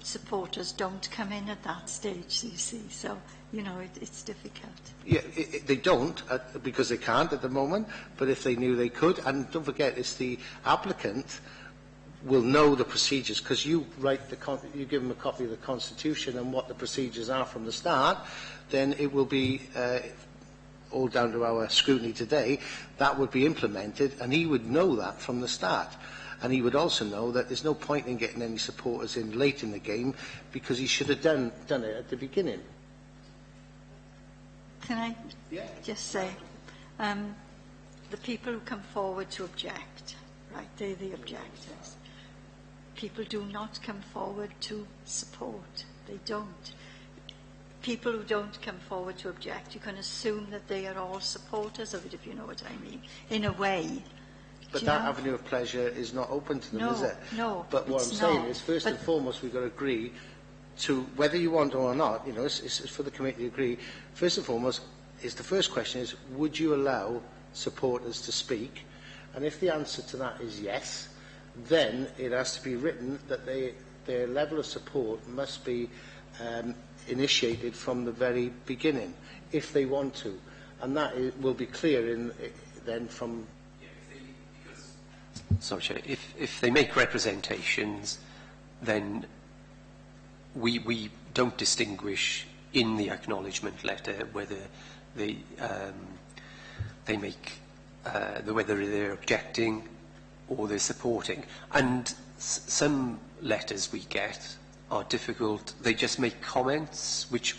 Supporters don't come in at that stage, you see, so, you know, it's difficult. Yeah, they don't, because they can't at the moment, but if they knew they could, and don't forget, it's the applicant will know the procedures, because you you give them a copy of the Constitution and what the procedures are from the start, then it will be all down to our scrutiny today, that would be implemented, and he would know that from the start. And he would also know that there's no point in getting any supporters in late in the game, because he should have done it at the beginning. Can I just say, the people who come forward to object, right, they're the objectors. People do not come forward to support. They don't. People who don't come forward to object, you can assume that they are all supporters of it, if you know what I mean, in a way. But that avenue of pleasure is not open to them, is it? No, but what I'm saying is, first and foremost, we've got to agree to, whether you want or not, you know, it's for the committee to agree. First and foremost, the first question is, would you allow supporters to speak? And if the answer to that is yes, then it has to be written that their level of support must be initiated from the very beginning, if they want to. And that will be clear then from... Sorry, Chair. If they make representations, then we don't distinguish in the acknowledgement letter whether they make whether they're objecting or they're supporting. And some letters we get are difficult. They just make comments which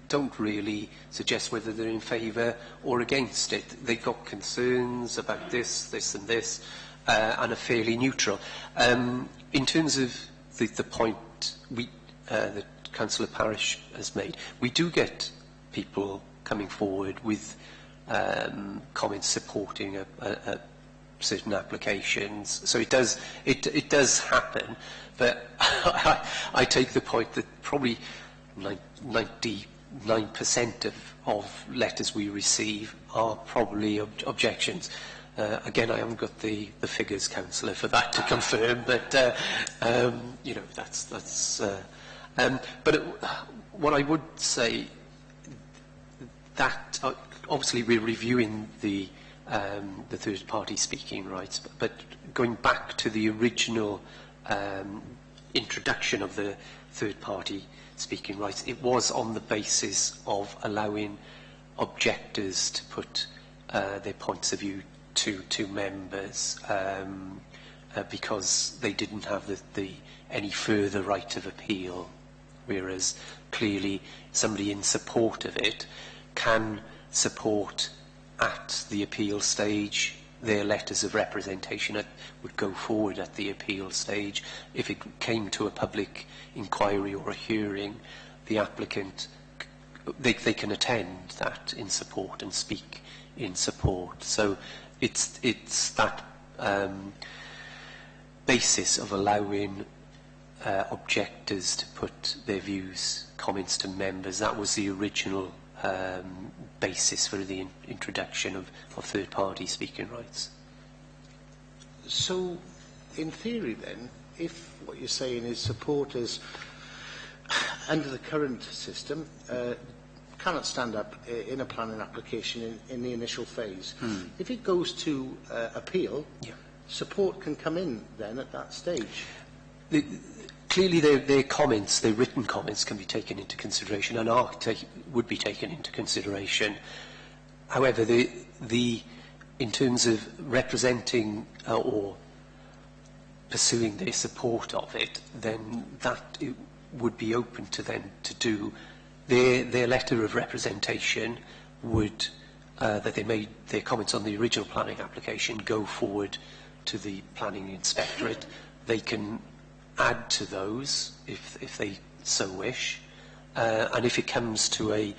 don't really suggest whether they're in favour or against it. They've got concerns about this and this, and are fairly neutral. In terms of the point that Councillor Parish has made, we do get people coming forward with comments supporting certain applications. So it does happen, but I take the point that probably 99% of letters we receive are probably objections. Again, I haven't got the figures, Councillor, for that to confirm, but you know, that's. But what I would say that obviously we're reviewing the third-party speaking rights, but going back to the original introduction of the third-party speaking rights, it was on the basis of allowing objectors to put their points of view to members, because they didn't have any further right of appeal, whereas clearly somebody in support of it can support at the appeal stage. Their letters of representation would go forward at the appeal stage. If it came to a public inquiry or a hearing, the applicant, they can attend that in support and speak in support. So it's that basis of allowing objectors to put their views, comments to members. That was the original basis for the introduction of third-party speaking rights. So, in theory then, if what you're saying is supporters under the current system cannot stand up in a planning application in the initial phase, if it goes to appeal, support can come in then at that stage? clearly their comments, their written comments, can be taken into consideration and would be taken into consideration. However, in terms of representing or pursuing their support of it, then that it would be open to them to do. Their letter of representation would, that they made their comments on the original planning application, go forward to the planning inspectorate. They can add to those if they so wish, and if it comes to a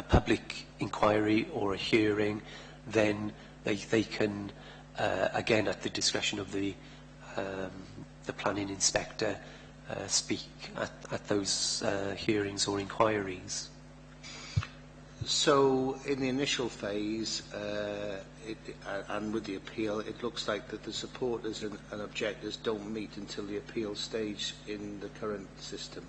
public inquiry or a hearing, then they can again at the discretion of the planning inspector speak at those hearings or inquiries. So, in the initial phase, and with the appeal, it looks like that the supporters and objectors don't meet until the appeal stage in the current system.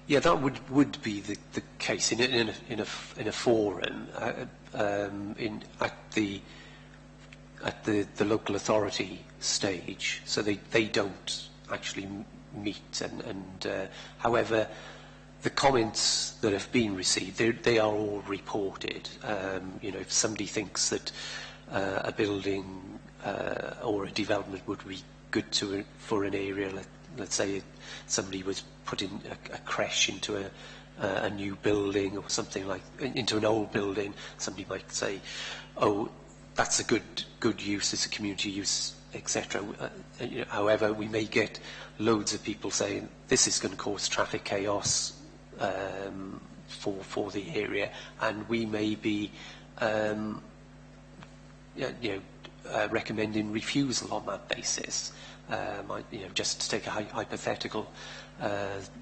Yeah, that would be the case in a forum at the local authority stage. So they don't actually meet, and however, the comments that have been received, they are all reported. You know, if somebody thinks that a building or a development would be good for an area, let's say somebody was putting a creche into a new building or something like, into an old building, somebody might say, oh, that's a good use, it's a community use, etc. You know, however, we may get loads of people saying this is going to cause traffic chaos for the area, and we may be recommending refusal on that basis. You know, just to take a hypothetical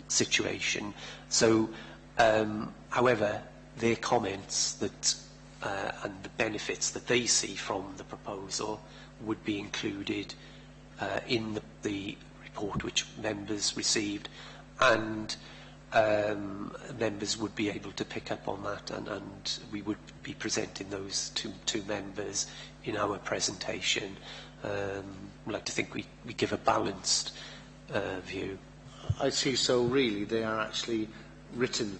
situation. So, however, their comments that and the benefits that they see from the proposal would be included in the report which members received, and members would be able to pick up on that, and we would be presenting those to members in our presentation. I'd like to think we give a balanced view. I see, so really they are actually written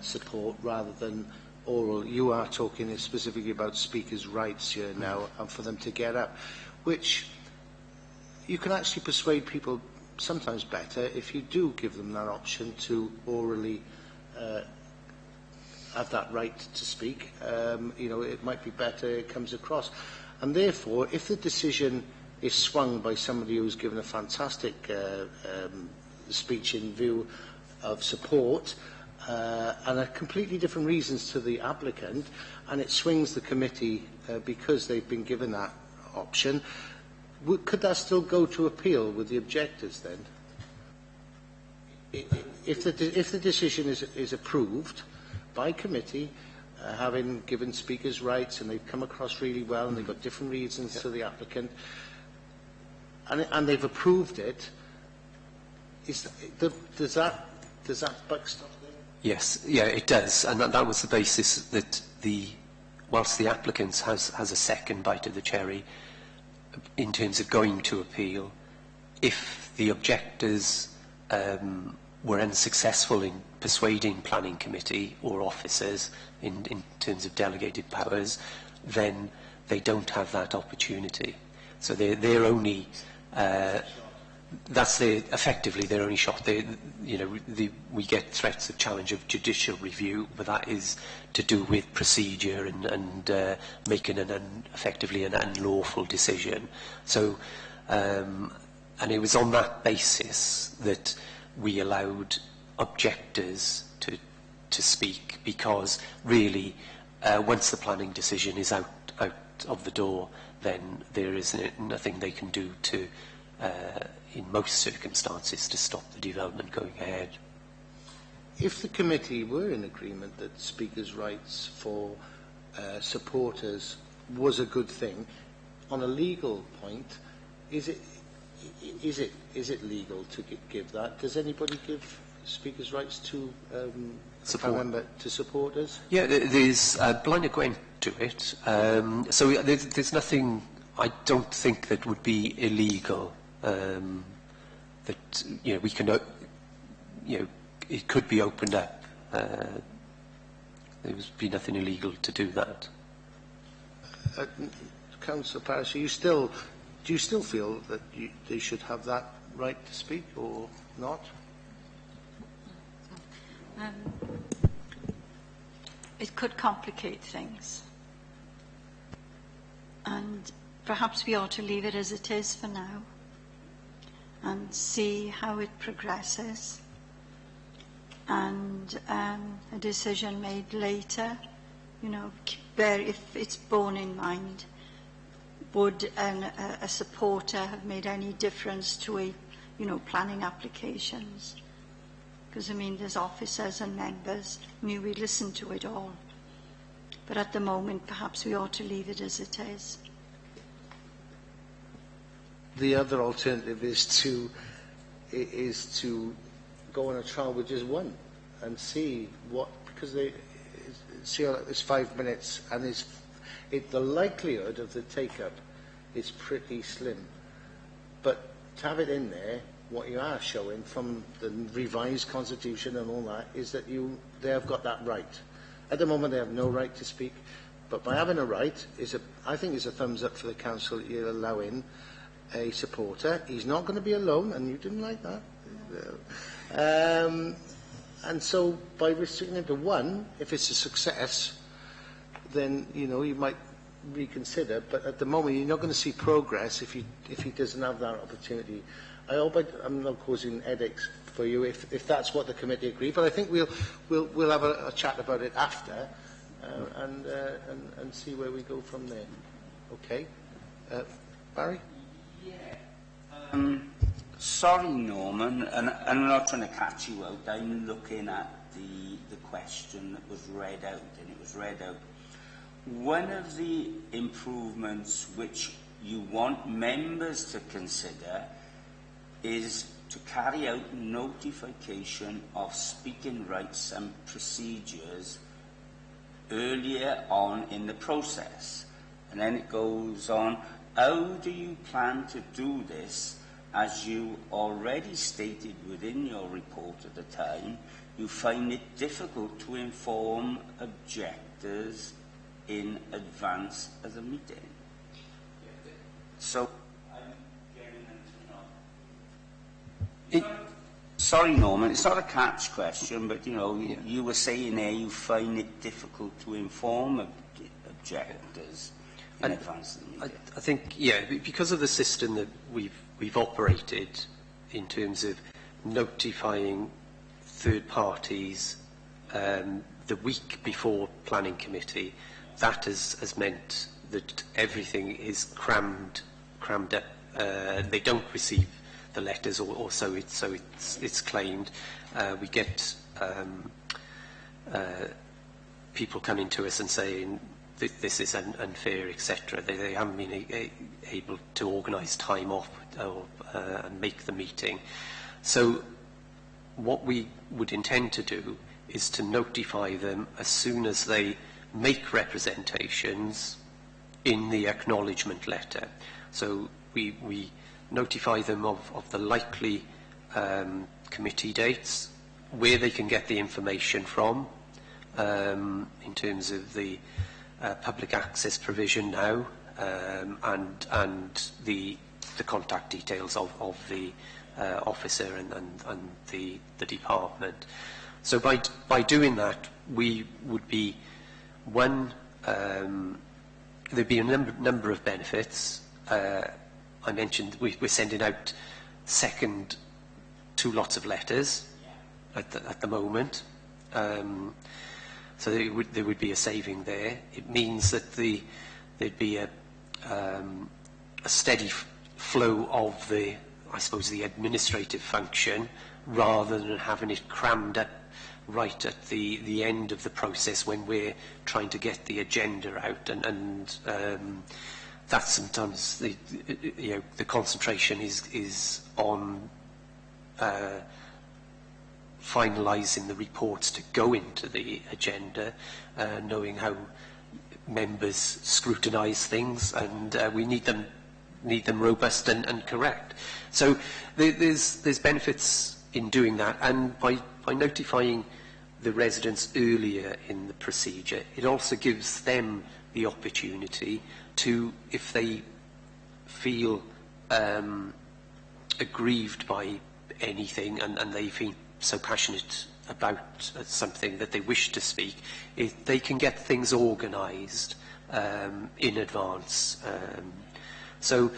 support rather than oral. You are talking specifically about speakers' rights here now, and for them to get up, which you can actually persuade people sometimes better if you do give them that option to orally have that right to speak. You know, it might be better, it comes across. And therefore, if the decision is swung by somebody who's given a fantastic speech in view of support, and a completely different reasons to the applicant, and it swings the committee because they've been given that option, could that still go to appeal with the objectors then? If the decision is approved by committee, having given speakers rights, and they've come across really well, and they've got different reasons to the applicant, and they've approved it, does that buck stop there? Yes, yeah, it does, and that was the basis that whilst the applicant has a second bite of the cherry in terms of going to appeal, if the objectors were unsuccessful in persuading planning committee or officers in terms of delegated powers, then they don't have that opportunity. So they're only that's effectively their only shot. We get threats of challenge of judicial review, but that is to do with procedure and making effectively an unlawful decision. So, and it was on that basis that we allowed objectors to speak, because really, once the planning decision is out of the door, then there is nothing they can do to, in most circumstances, to stop the development going ahead. If the committee were in agreement that speakers' rights for supporters was a good thing, on a legal point, is it legal to give that? Does anybody give speakers' rights to supporters? Yeah, there's Blaenau Gwent to it. So there's nothing I don't think that would be illegal. That we can, it could be opened up. There would be nothing illegal to do that. Councillor Parish, do you still feel that they should have that right to speak or not? It could complicate things. And perhaps we ought to leave it as it is for now and see how it progresses. And a decision made later, if it's borne in mind, would a supporter have made any difference to planning applications? Because, there's officers and members. We listen to it all. But at the moment, perhaps we ought to leave it as it is. The other alternative is to go on a trial with just one and see what, because it's 5 minutes and the likelihood of the take-up is pretty slim. But to have it in there, what you are showing from the revised constitution and all that is that they have got that right. At the moment, they have no right to speak, but by having a right, I think is a thumbs up for the council that you're allowing a supporter. He's not going to be alone, and you didn't like that. And so, by restricting it to one, if it's a success, then you might reconsider. But at the moment, you're not going to see progress if he doesn't have that opportunity. I hope I'm not causing headaches for you if that's what the committee agree. But I think we'll have a chat about it after and see where we go from there. Okay, Barry. Yeah. Sorry, Norman, and I'm not trying to catch you out. I'm looking at the question that was read out, and it was read out. One of the improvements which you want members to consider is to carry out notification of speaking rights and procedures earlier on in the process. And then it goes on, how do you plan to do this? As you already stated within your report at the time, you find it difficult to inform objectors in advance of the meeting. So, I'm getting into sorry, Norman, it's not a catch question, but you were saying there you find it difficult to inform objectors in advance of the meeting. I think, because of the system that we've operated in terms of notifying third parties the week before planning committee, that has meant that everything is crammed up. They don't receive the letters, or so it's claimed. We get people coming to us and saying this is unfair, etc. They haven't been able to organise time off and make the meeting. So what we would intend to do is to notify them as soon as they make representations in the acknowledgement letter. So we notify them of the likely committee dates, where they can get the information from, in terms of the public access provision now, and the contact details of the officer and the department. So by doing that, we would be there'd be a number of benefits. I mentioned we're sending out two lots of letters at the moment. So there would be a saving there. It means that there'd be a steady flow of the administrative function, rather than having it crammed up right at the end of the process when we're trying to get the agenda out, and that's sometimes the concentration is on finalising the reports to go into the agenda, knowing how members scrutinise things, and we need them robust and correct. So there's benefits in doing that, and by notifying the residents earlier in the procedure, it also gives them the opportunity to, if they feel aggrieved by anything and they feel so passionate about something that they wish to speak, they can get things organised in advance. So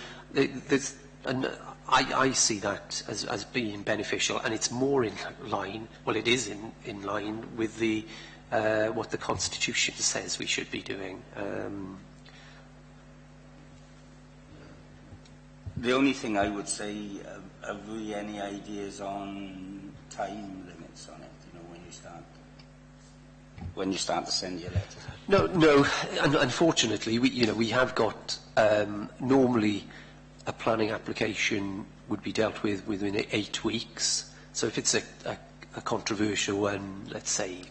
I see that as being beneficial, and it's more in line, well, it is in line with the what the Constitution says we should be doing. The only thing I would say, have we any ideas on time limits on it? You know, when you start to send your letters. No. Unfortunately, we have got normally a planning application would be dealt with within 8 weeks. So if it's a controversial one, let's say,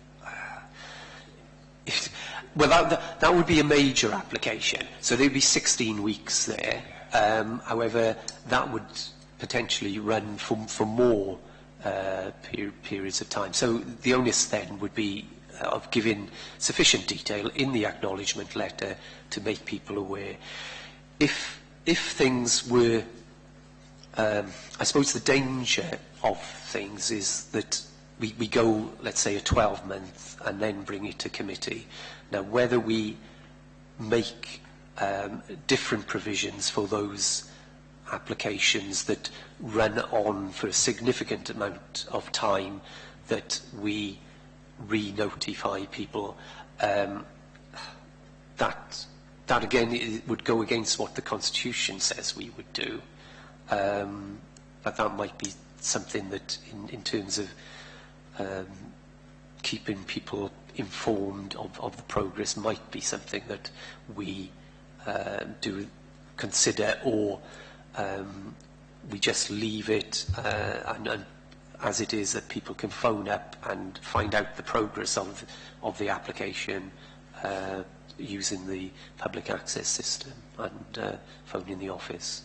that would be a major application. So there'd be 16 weeks there. However, that would potentially run for more periods of time. So the onus then would be of giving sufficient detail in the acknowledgement letter to make people aware. If things were, I suppose the danger of things is that we go, let's say, a 12-month and then bring it to committee. Now, whether we make different provisions for those applications that run on for a significant amount of time, that we re-notify people, that again it would go against what the Constitution says we would do. But that might be something that in terms of keeping people informed of the progress might be something that we do consider, or we just leave it and as it is, that people can phone up and find out the progress of the application using the public access system and phoning the office.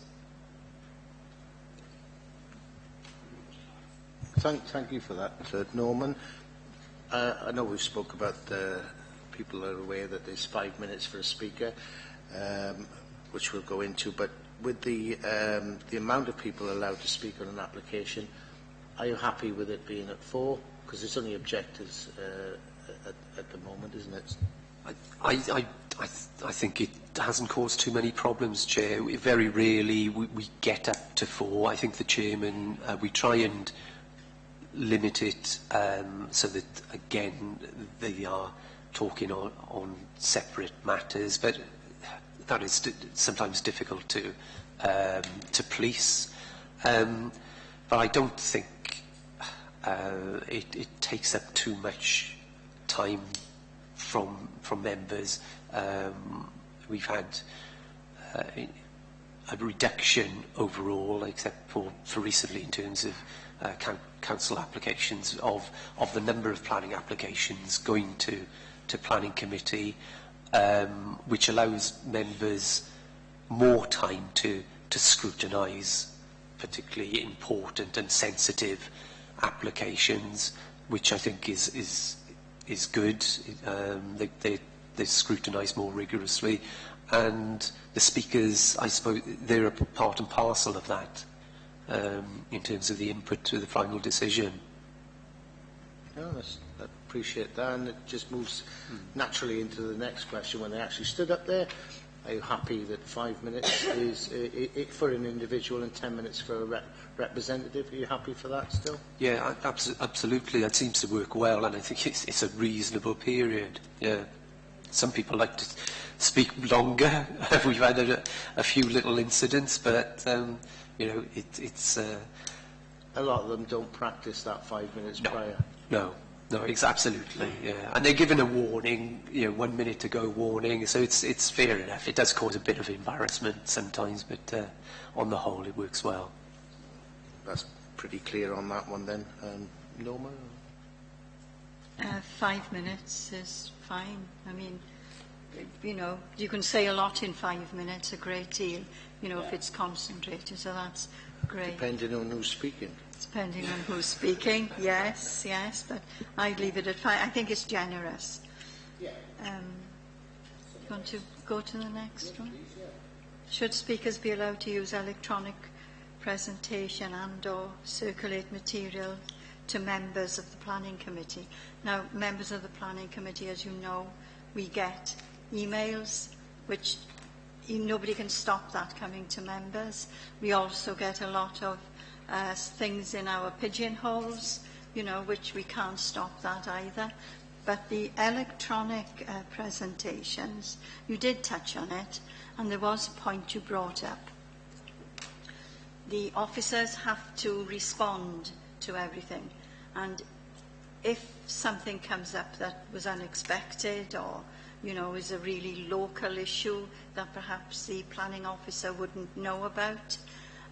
Thank you for that, Norman. I know we've spoke about people are aware that there's 5 minutes for a speaker, which we'll go into, but with the amount of people allowed to speak on an application, are you happy with it being at 4? Because it's only objectives at the moment, isn't it? I think it hasn't caused too many problems, Chair. Very rarely we get up to 4. I think the Chairman, we try and limit it so that, again, they are talking on separate matters, but that is sometimes difficult to police. But I don't think it takes up too much time from members. We've had a reduction overall, except for recently, in terms of council applications, of the number of planning applications going to planning committee, which allows members more time to scrutinise particularly important and sensitive applications, which I think is good. They scrutinise more rigorously, and the speakers, I suppose, they're a part and parcel of that in terms of the input to the final decision. No, I appreciate that, and it just moves naturally into the next question. When they actually stood up there, are you happy that 5 minutes is for an individual and 10 minutes for a representative? Are you happy for that still? Yeah, absolutely. That seems to work well, and I think it's a reasonable period. Yeah, some people like to speak longer. We've had a few little incidents, but you know, it's a lot of them don't practice that 5 minutes prior. No, absolutely, yeah. And they're given a warning, 1 minute to go warning, so it's fair enough. It does cause a bit of embarrassment sometimes, but on the whole, it works well. That's pretty clear on that one then. Norma? 5 minutes is fine. I mean, you know, you can say a lot in 5 minutes, a great deal, you know, if it's concentrated, so that's great. Depending on who's speaking. Depending on who's speaking, yes, yes, but I'd leave it at 5. I think it's generous. Yeah. You want to go to the next one? Should speakers be allowed to use electronic presentation and or circulate material to members of the Planning Committee? Now, members of the Planning Committee, as you know, we get emails, which nobody can stop that coming to members. We also get a lot of things in our pigeonholes, you know, which we can't stop that either. But the electronic presentations, you did touch on it, and there was a point you brought up. The officers have to respond to everything, and if something comes up that was unexpected or, you know, is a really local issue that perhaps the planning officer wouldn't know about,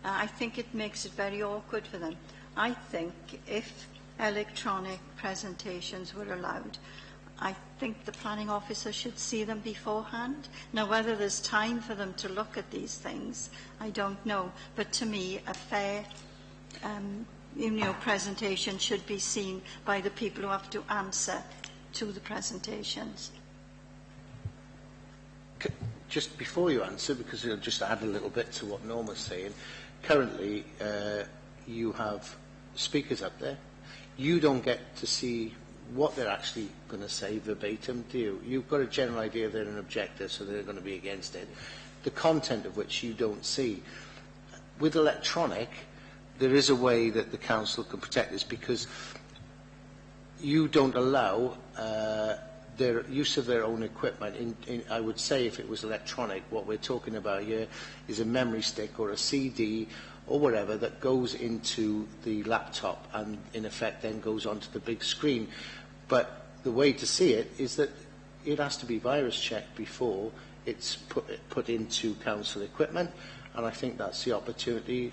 I think it makes it very awkward for them. I think if electronic presentations were allowed, I think the planning officer should see them beforehand. Now, whether there's time for them to look at these things, I don't know. But to me, a fair you know, presentation should be seen by the people who have to answer to the presentations. Just before you answer, because it'll just add a little bit to what Norma's saying, currently you have speakers up there. You don't get to see what they're actually going to say verbatim, do you? You've got a general idea they're an objector, so they're going to be against it. The content of which you don't see. With electronic, there is a way that the council can protect this, because you don't allow their use of their own equipment. I would say if it was electronic, what we're talking about here is a memory stick or a CD or whatever that goes into the laptop and in effect then goes onto the big screen. But the way to see it is that it has to be virus checked before it's put into council equipment, and I think that's the opportunity,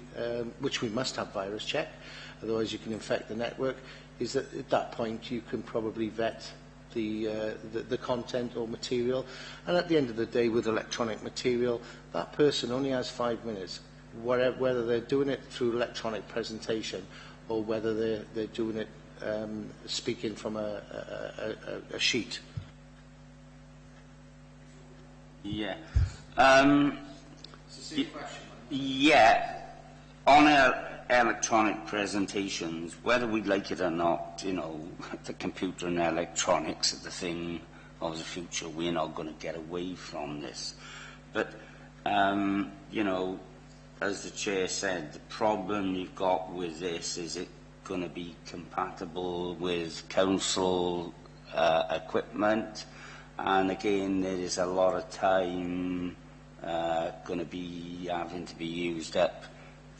which we must have virus checked, otherwise you can infect the network, is that at that point you can probably vet the content or material. And at the end of the day, with electronic material, that person only has 5 minutes, whether they're doing it through electronic presentation or whether they're doing it speaking from a sheet. Yeah. Yeah. On electronic presentations, whether we like it or not, you know, the computer and electronics are the thing of the future. We're not going to get away from this. But, you know, as the Chair said, the problem you've got with this is it going to be compatible with council equipment, and again there is a lot of time going to be having to be used up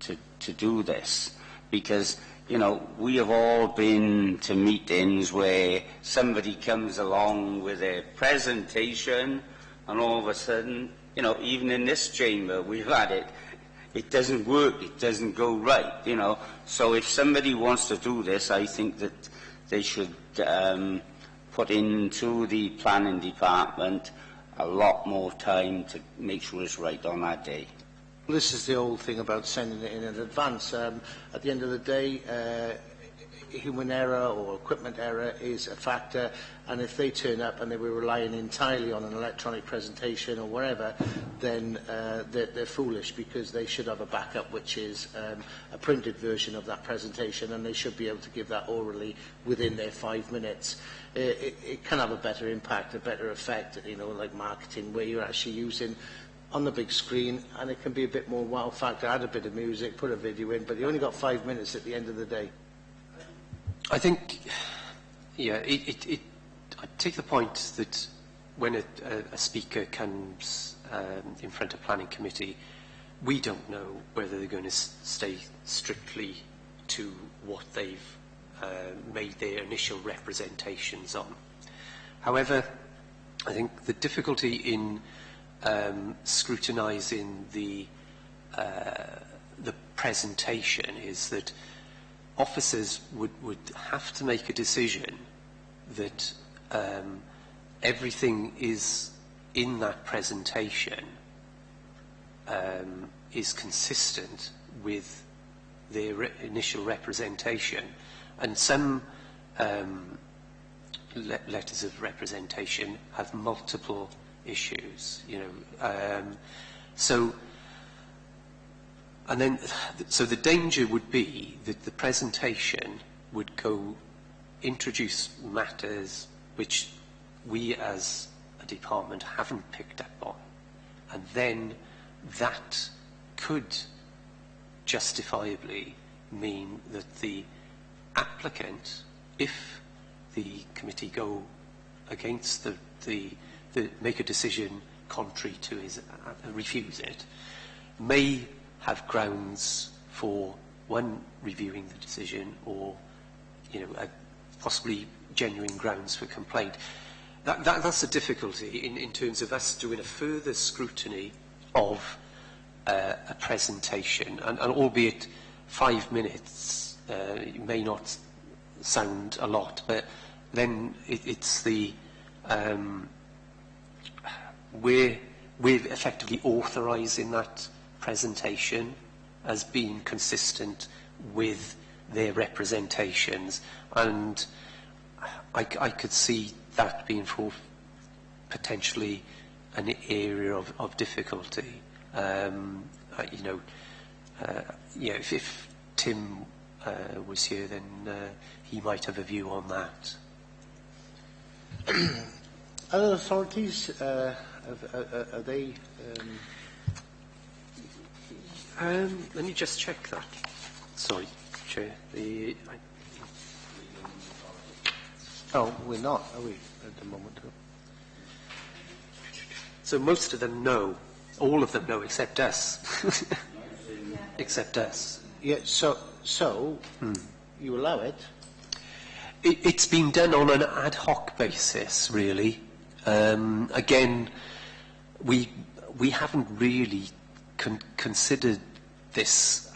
to do this, because you know we have all been to meetings where somebody comes along with a presentation and all of a sudden, you know, even in this chamber we've had it. It doesn't work, it doesn't go right, you know. So if somebody wants to do this, I think that they should put into the planning department a lot more time to make sure it's right on that day. This is the old thing about sending it in advance. At the end of the day, human error or equipment error is a factor, and if they turn up and they were relying entirely on an electronic presentation or whatever, then they're foolish, because they should have a backup which is a printed version of that presentation, and they should be able to give that orally within their 5 minutes. It can have a better impact, a better effect, you know, like marketing, where you're actually using on the big screen, and it can be a bit more wow factor. Add a bit of music, put a video in, but you only got 5 minutes at the end of the day. I think, yeah, I take the point that when a speaker comes in front of planning committee, we don't know whether they're going to stay strictly to what they've made their initial representations on. However, I think the difficulty in scrutinising the presentation is that officers would have to make a decision that everything is in that presentation is consistent with their initial representation, and some letters of representation have multiple issues, you know. So the danger would be that the presentation would introduce matters which we as a department haven't picked up on, and then that could justifiably mean that the applicant, if the committee go against make a decision contrary to his, refuse it, may have grounds for reviewing the decision, or, you know, possibly genuine grounds for complaint. That's a difficulty in terms of us doing a further scrutiny of a presentation, and albeit 5 minutes may not sound a lot, but then it's the we're effectively authorising that presentation as being consistent with their representations, and I could see that being for potentially an area of difficulty. You know, yeah, if Tim was here, then he might have a view on that. Other authorities, are they... Let me just check that. Sorry, Chair. Oh, we're not, are we, at the moment? So most of them know. All of them know, except us. Except us. Yeah, so you allow it? It's been done on an ad hoc basis, really. Again, we haven't really considered this.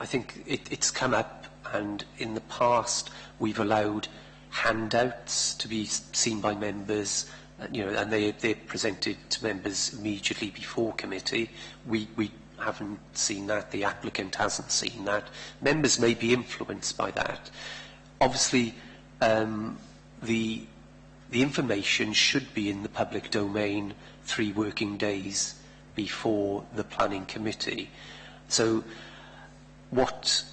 I think it's come up, and in the past we've allowed handouts to be seen by members, you know, and they're presented to members immediately before committee. We haven't seen that. The applicant hasn't seen that. Members may be influenced by that. Obviously, the information should be in the public domain 3 working days before the planning committee. So what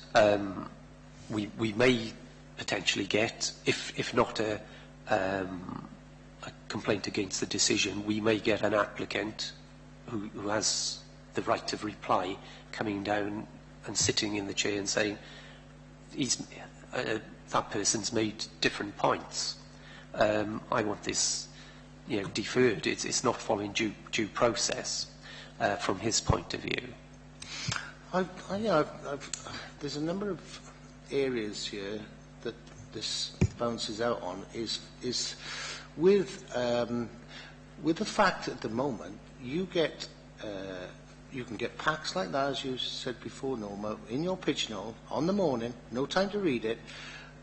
we may potentially get, if not a complaint against the decision, we may get an applicant who has the right of reply coming down and sitting in the chair and saying, that person's made different points. I want this, you know, deferred. It's not following due process from his point of view. There's a number of areas here that this bounces out on is with the fact at the moment you can get packs like that, as you said before, Norma, in your pigeonhole on the morning, no time to read it,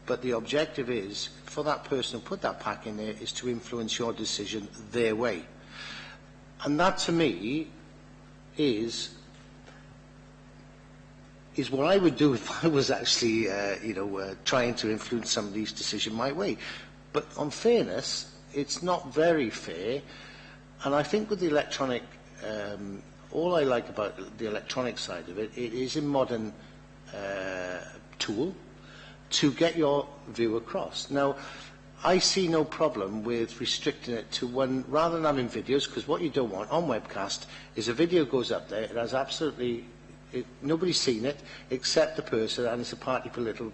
but the objective is for that person who put that pack in there is to influence your decision their way. And that to me is what I would do if I was actually trying to influence somebody's decision my way. But on fairness, it's not very fair, and I think with the electronic all I like about the electronic side of it, it is a modern tool to get your view across. Now, I see no problem with restricting it to one, rather than having videos, because what you don't want on webcast is a video goes up there, it has absolutely, nobody's seen it except the person, and it's a party political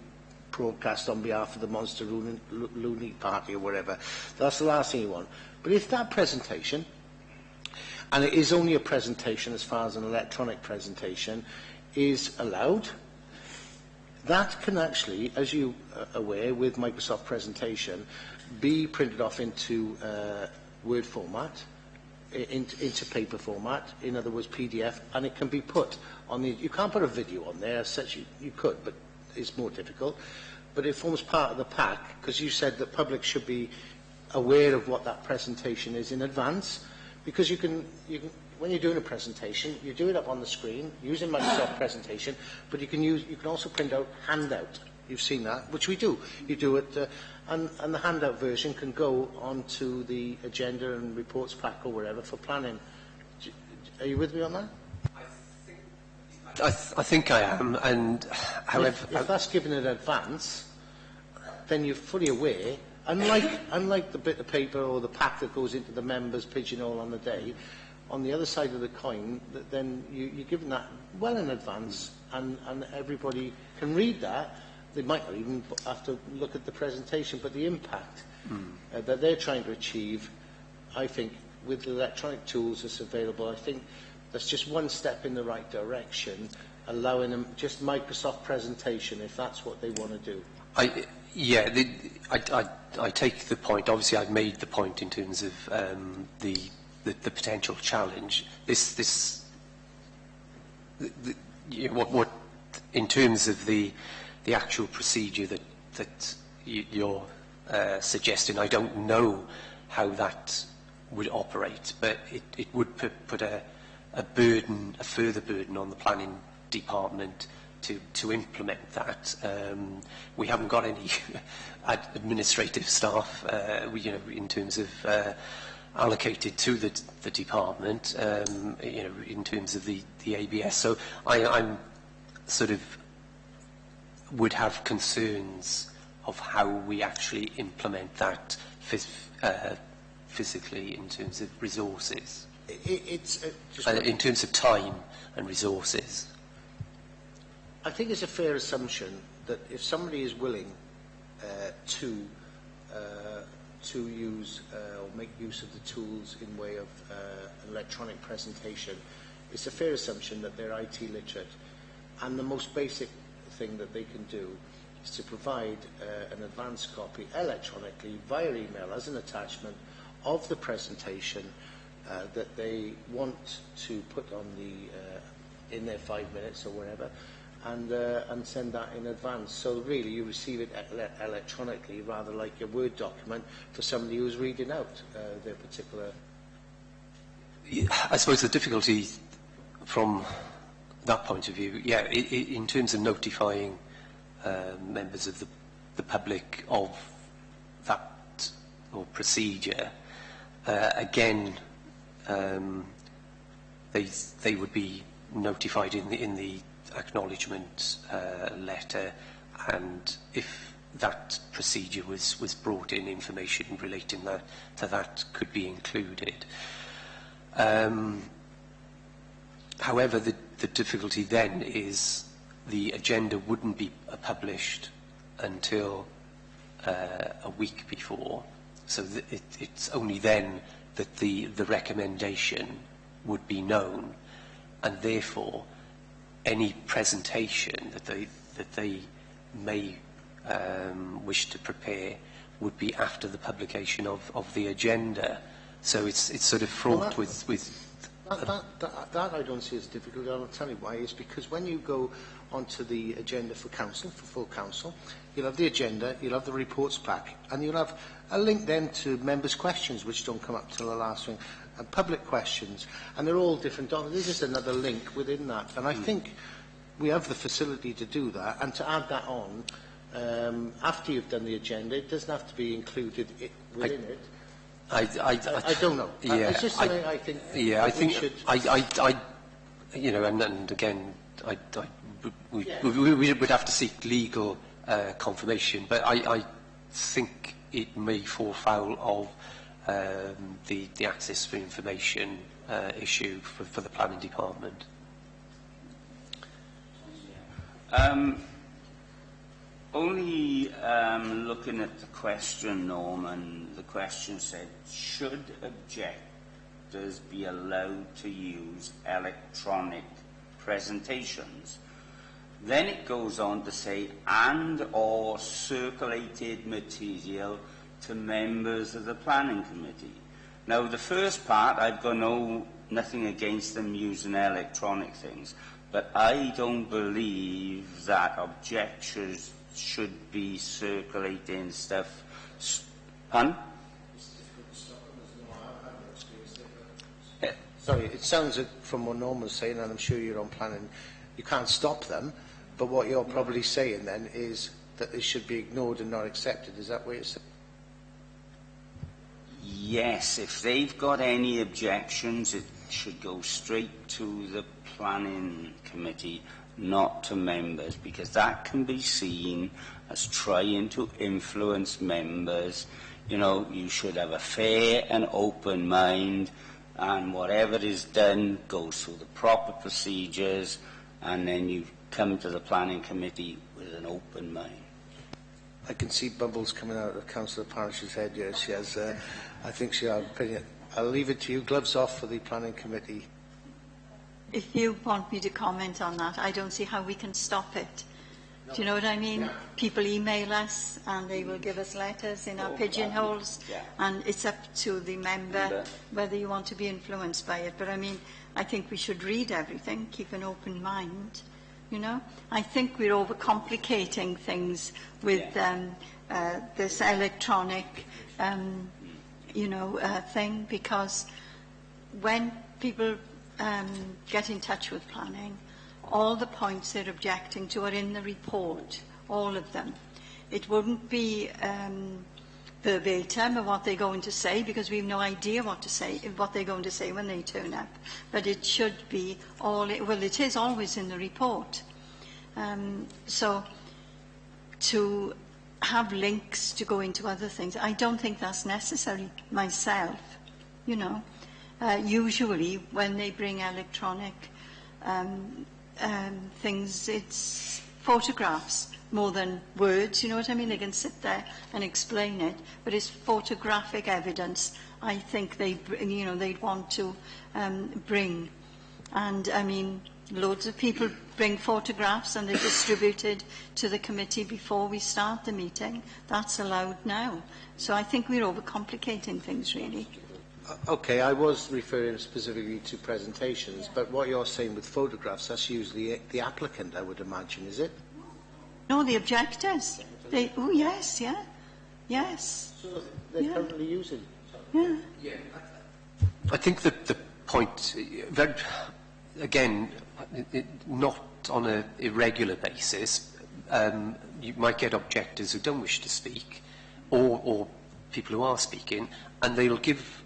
broadcast on behalf of the Monster Looney Party or whatever. That's the last thing you want. But if that presentation, and it is only a presentation as far as an electronic presentation, is allowed, that can actually, as you are aware, with Microsoft Presentation, be printed off into Word format, into paper format, in other words PDF, and it can be put on the... You can't put a video on there as such, you could, but it's more difficult. But it forms part of the pack, because you said the public should be aware of what that presentation is in advance. because you can, when you're doing a presentation, you do it up on the screen using Microsoft Presentation, but you can also print out handout. You've seen that, which we do. You do it, and the handout version can go onto the agenda and reports pack or wherever for planning. Are you with me on that? I think I am, and however... If that's given in advance, then you're fully aware, unlike the bit of paper or the pack that goes into the members' pigeonhole on the day, on the other side of the coin, then you're given that well in advance, and everybody can read that. They might not even have to look at the presentation, but the impact that they're trying to achieve, I think, with the electronic tools that's available, I think that's just one step in the right direction, allowing them just Microsoft Presentation, if that's what they want to do. I take the point. Obviously, I've made the point in terms of the potential challenge. What in terms of the actual procedure that you're suggesting, I don't know how that would operate, but it would put a further burden on the planning department to implement that. We haven't got any administrative staff, in terms of allocated to the department, in terms of the ABS. So I'm sort of would have concerns of how we actually implement that physically in terms of resources. In terms of time and resources. I think it's a fair assumption that if somebody is willing to use or make use of the tools in way of electronic presentation, it's a fair assumption that they're IT literate, and the most basic thing that they can do is to provide an advanced copy electronically via email as an attachment of the presentation that they want to put on in their 5 minutes or whatever, and send that in advance. So really you receive it electronically, rather like a Word document for somebody who's reading out their particular... I suppose the difficulty from that point of view, in terms of notifying members of the public of that or procedure, again, they would be notified in the acknowledgement letter, and if that procedure was brought in, information relating to that could be included. However, the difficulty then is the agenda wouldn't be published until a week before, so it's only then that the recommendation would be known, and therefore any presentation that they may wish to prepare would be after the publication of the agenda. So it's sort of fraught with that I don't see as difficult. I'll tell you why. It's because when you go onto the agenda for council, for full council, you'll have the agenda, you'll have the reports pack, and you'll have a link then to members' questions, which don't come up till the last thing, and public questions, and they're all different. There's just another link within that, and I think we have the facility to do that, and to add that on after you've done the agenda. It doesn't have to be included within it. I don't know. Yeah, it's just something I think. Yeah, I think should. And again, we would have to seek legal confirmation, but I think it may fall foul of the access for information issue for the planning department. Only looking at the question, Norman, the question said, should objectors be allowed to use electronic presentations? Then it goes on to say, and or circulated material to members of the planning committee. Now, the first part, I've got nothing against them using electronic things, but I don't believe that objectors should be circulating stuff. Pardon? Sorry, it sounds from what Norman's saying, and I'm sure you're on planning, you can't stop them, but what you're probably saying then is that they should be ignored and not accepted. Is that what you're saying? Yes, if they've got any objections, it should go straight to the planning committee, not to members, because that can be seen as trying to influence members. You know, you should have a fair and open mind, and whatever is done goes through the proper procedures, and then you come to the planning committee with an open mind. I can see bubbles coming out of Councillor Parrish's head. Yes, she has. I think she has an opinion. I'll leave it to you. Gloves off for the planning committee. If you want me to comment on that, I don't see how we can stop it. Do you know what I mean? Yeah. People email us and they will give us letters in our pigeonholes, and it's up to the member whether you want to be influenced by it. But I mean, I think we should read everything, keep an open mind. You know, I think we're overcomplicating things with this electronic, thing, because when people get in touch with planning, all the points they're objecting to are in the report, all of them. It wouldn't be verbatim of what they're going to say, because we have no idea what they're going to say when they turn up. But it should be it is always in the report. So to have links to go into other things, I don't think that's necessary myself. You know, usually when they bring electronic things, it's photographs more than words. You know what I mean? They can sit there and explain it, but it's photographic evidence. I think they'd want to bring, and I mean, loads of people bring photographs and they're distributed to the committee before we start the meeting. That's allowed now. So I think we're overcomplicating things, really. Okay, I was referring specifically to presentations, but what you're saying with photographs, that's usually the applicant, I would imagine, is it? No, the objectors. Oh, yes, yeah. Yes. So they're currently using it. Yeah. I think that the point, again, not on an irregular basis, you might get objectors who don't wish to speak, or people who are speaking, and they'll give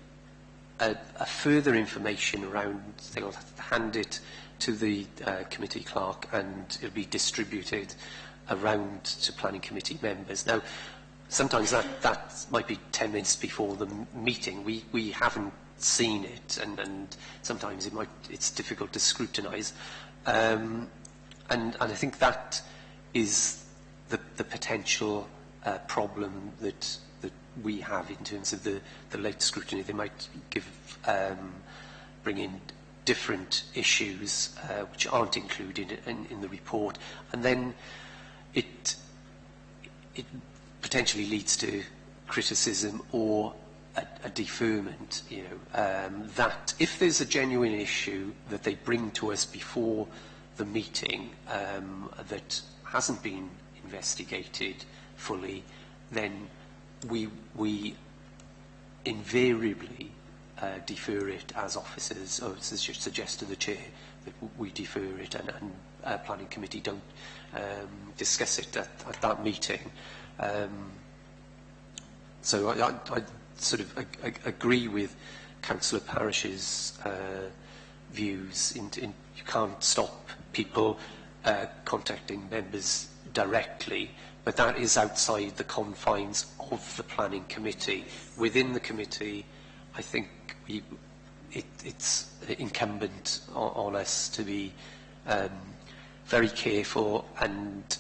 a further information around. They'll hand it to the committee clerk, and it'll be distributed around to planning committee members. Now, sometimes that might be 10 minutes before the meeting. We haven't seen it, and sometimes it's difficult to scrutinise. And I think that is the potential problem that we have in terms of the late scrutiny. They might bring in different issues which aren't included in the report, and then it potentially leads to criticism or a deferment. You know, that if there's a genuine issue that they bring to us before the meeting that hasn't been investigated fully, then we invariably defer it as officers, or suggest to the chair that we defer it, and planning committee don't discuss it at that meeting. So I sort of agree with Councillor Parrish's views. You can't stop people contacting members directly, but that is outside the confines of the planning committee. Within the committee, I think it's incumbent on us to be very careful and,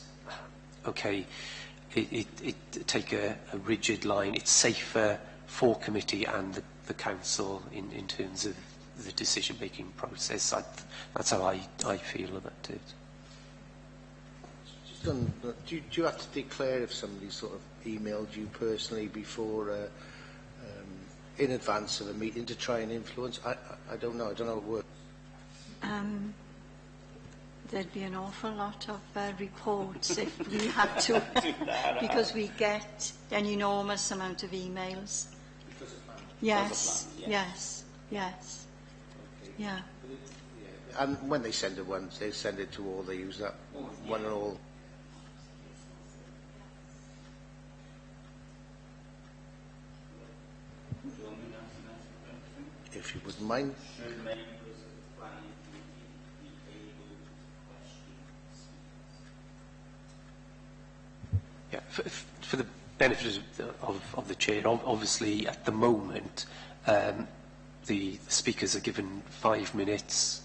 take a rigid line. It's safer for committee and the council in terms of the decision-making process. That's how I feel about it. Do you have to declare if somebody sort of emailed you personally before, in advance of a meeting, to try and influence? I don't know. I don't know how it works. There'd be an awful lot of reports if we had to, because we get an enormous amount of emails. Yes, yes, yes. Okay. Yeah. And when they send it once, they send it to all. They use that one and all. If you wouldn't mind. Yeah, for the benefit of the chair, obviously at the moment the speakers are given 5 minutes.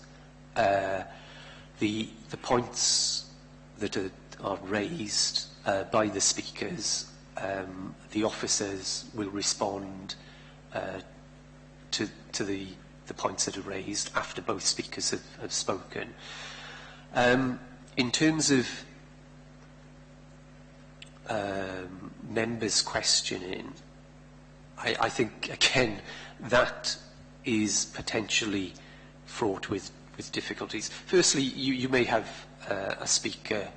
The points that are raised by the speakers, the officers will respond to the points that are raised after both speakers have spoken. In terms of members questioning, I think again that is potentially fraught with difficulties. Firstly, you may have a speaker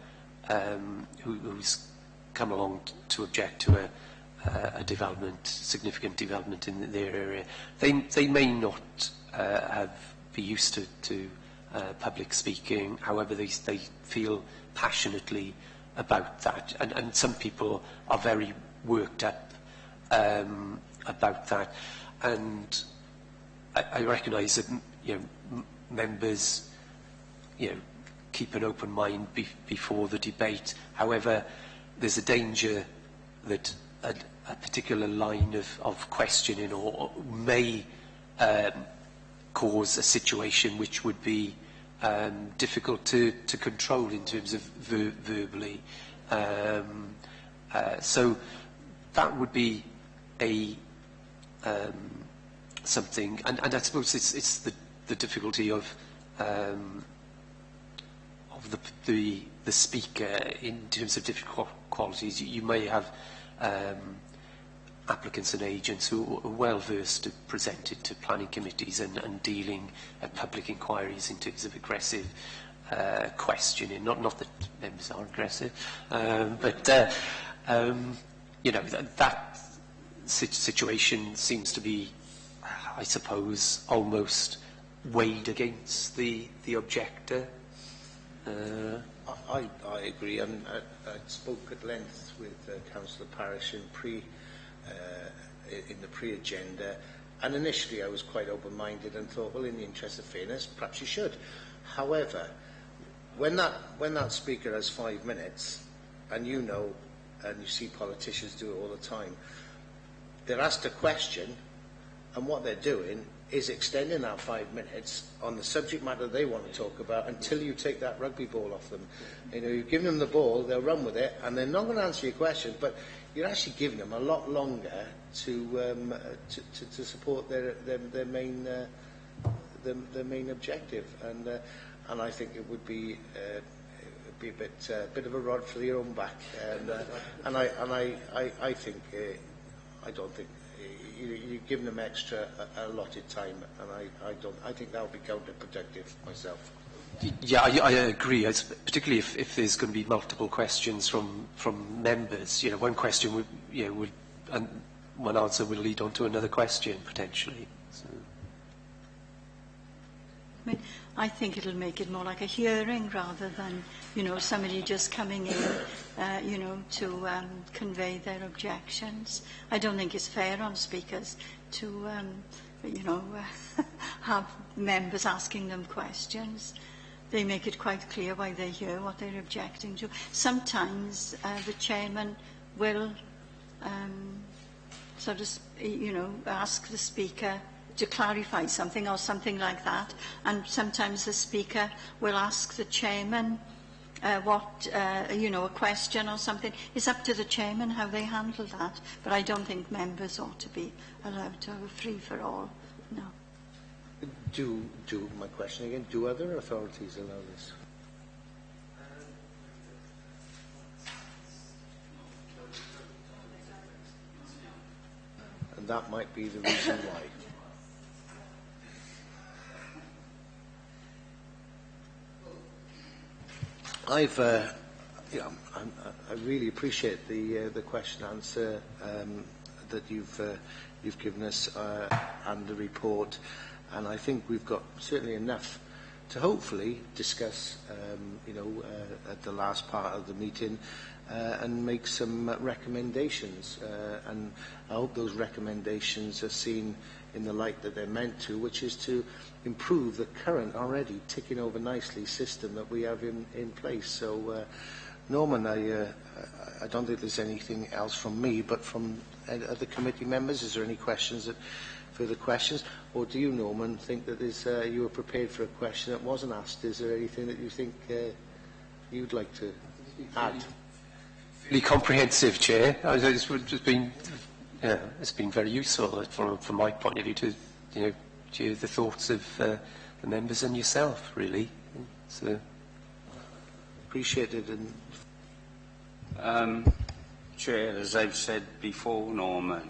who's come along to object to a development, significant development in their area. They may not be used to public speaking. However, they feel passionately about that, and some people are very worked up about that. And I recognise that members keep an open mind before the debate. However, there's a danger that a particular line of questioning or may cause a situation which would be difficult to control in terms of verbally. So that would be a something, and I suppose it's the difficulty of the speaker in terms of different qualities. You may have applicants and agents who are well versed to presented to planning committees and dealing at public inquiries in terms of aggressive questioning. Not that members are aggressive, but that situation seems to be, I suppose, almost weighed against the objector. I agree. I spoke at length with Councillor Parish in the pre-agenda, and initially I was quite open-minded and thought, well, in the interest of fairness, perhaps you should. However, when that speaker has 5 minutes, and you see politicians do it all the time, they're asked a question, and what they're doing is extending that 5 minutes on the subject matter they want to talk about until you take that rugby ball off them. You've given them the ball, they'll run with it, and they're not going to answer your question, but you're actually giving them a lot longer to support their main objective, and I think it would be a bit of a rod for your own back, and I think I don't think you're giving them extra allotted time, and I think that would be counterproductive myself. Yeah, I agree. Particularly if there's going to be multiple questions from members. One question would and one answer will lead on to another question potentially. So. I think it'll make it more like a hearing rather than somebody just coming in to convey their objections. I don't think it's fair on speakers to have members asking them questions. They make it quite clear why they're here, what they're objecting to. Sometimes the chairman will ask the speaker to clarify something or something like that, and sometimes the speaker will ask the chairman a question or something. It's up to the chairman how they handle that, but I don't think members ought to be allowed to have a free-for-all, no. My question again, do other authorities allow this? And that might be the reason why. I really appreciate the question answer that you've given us and the report, and I think we've got certainly enough to hopefully discuss, at the last part of the meeting, and make some recommendations. And I hope those recommendations are seen in the light that they're meant to, which is to improve the current, already ticking over nicely, system that we have in place. So, Norman, I don't think there's anything else from me, but from other committee members, is there any further questions? Or do you, Norman, think that you were prepared for a question that wasn't asked? Is there anything that you think you'd like to add? Really comprehensive, Chair. It's been very useful from my point of view to hear the thoughts of the members and yourself, really. So appreciated. And Chair, as I've said before, Norman,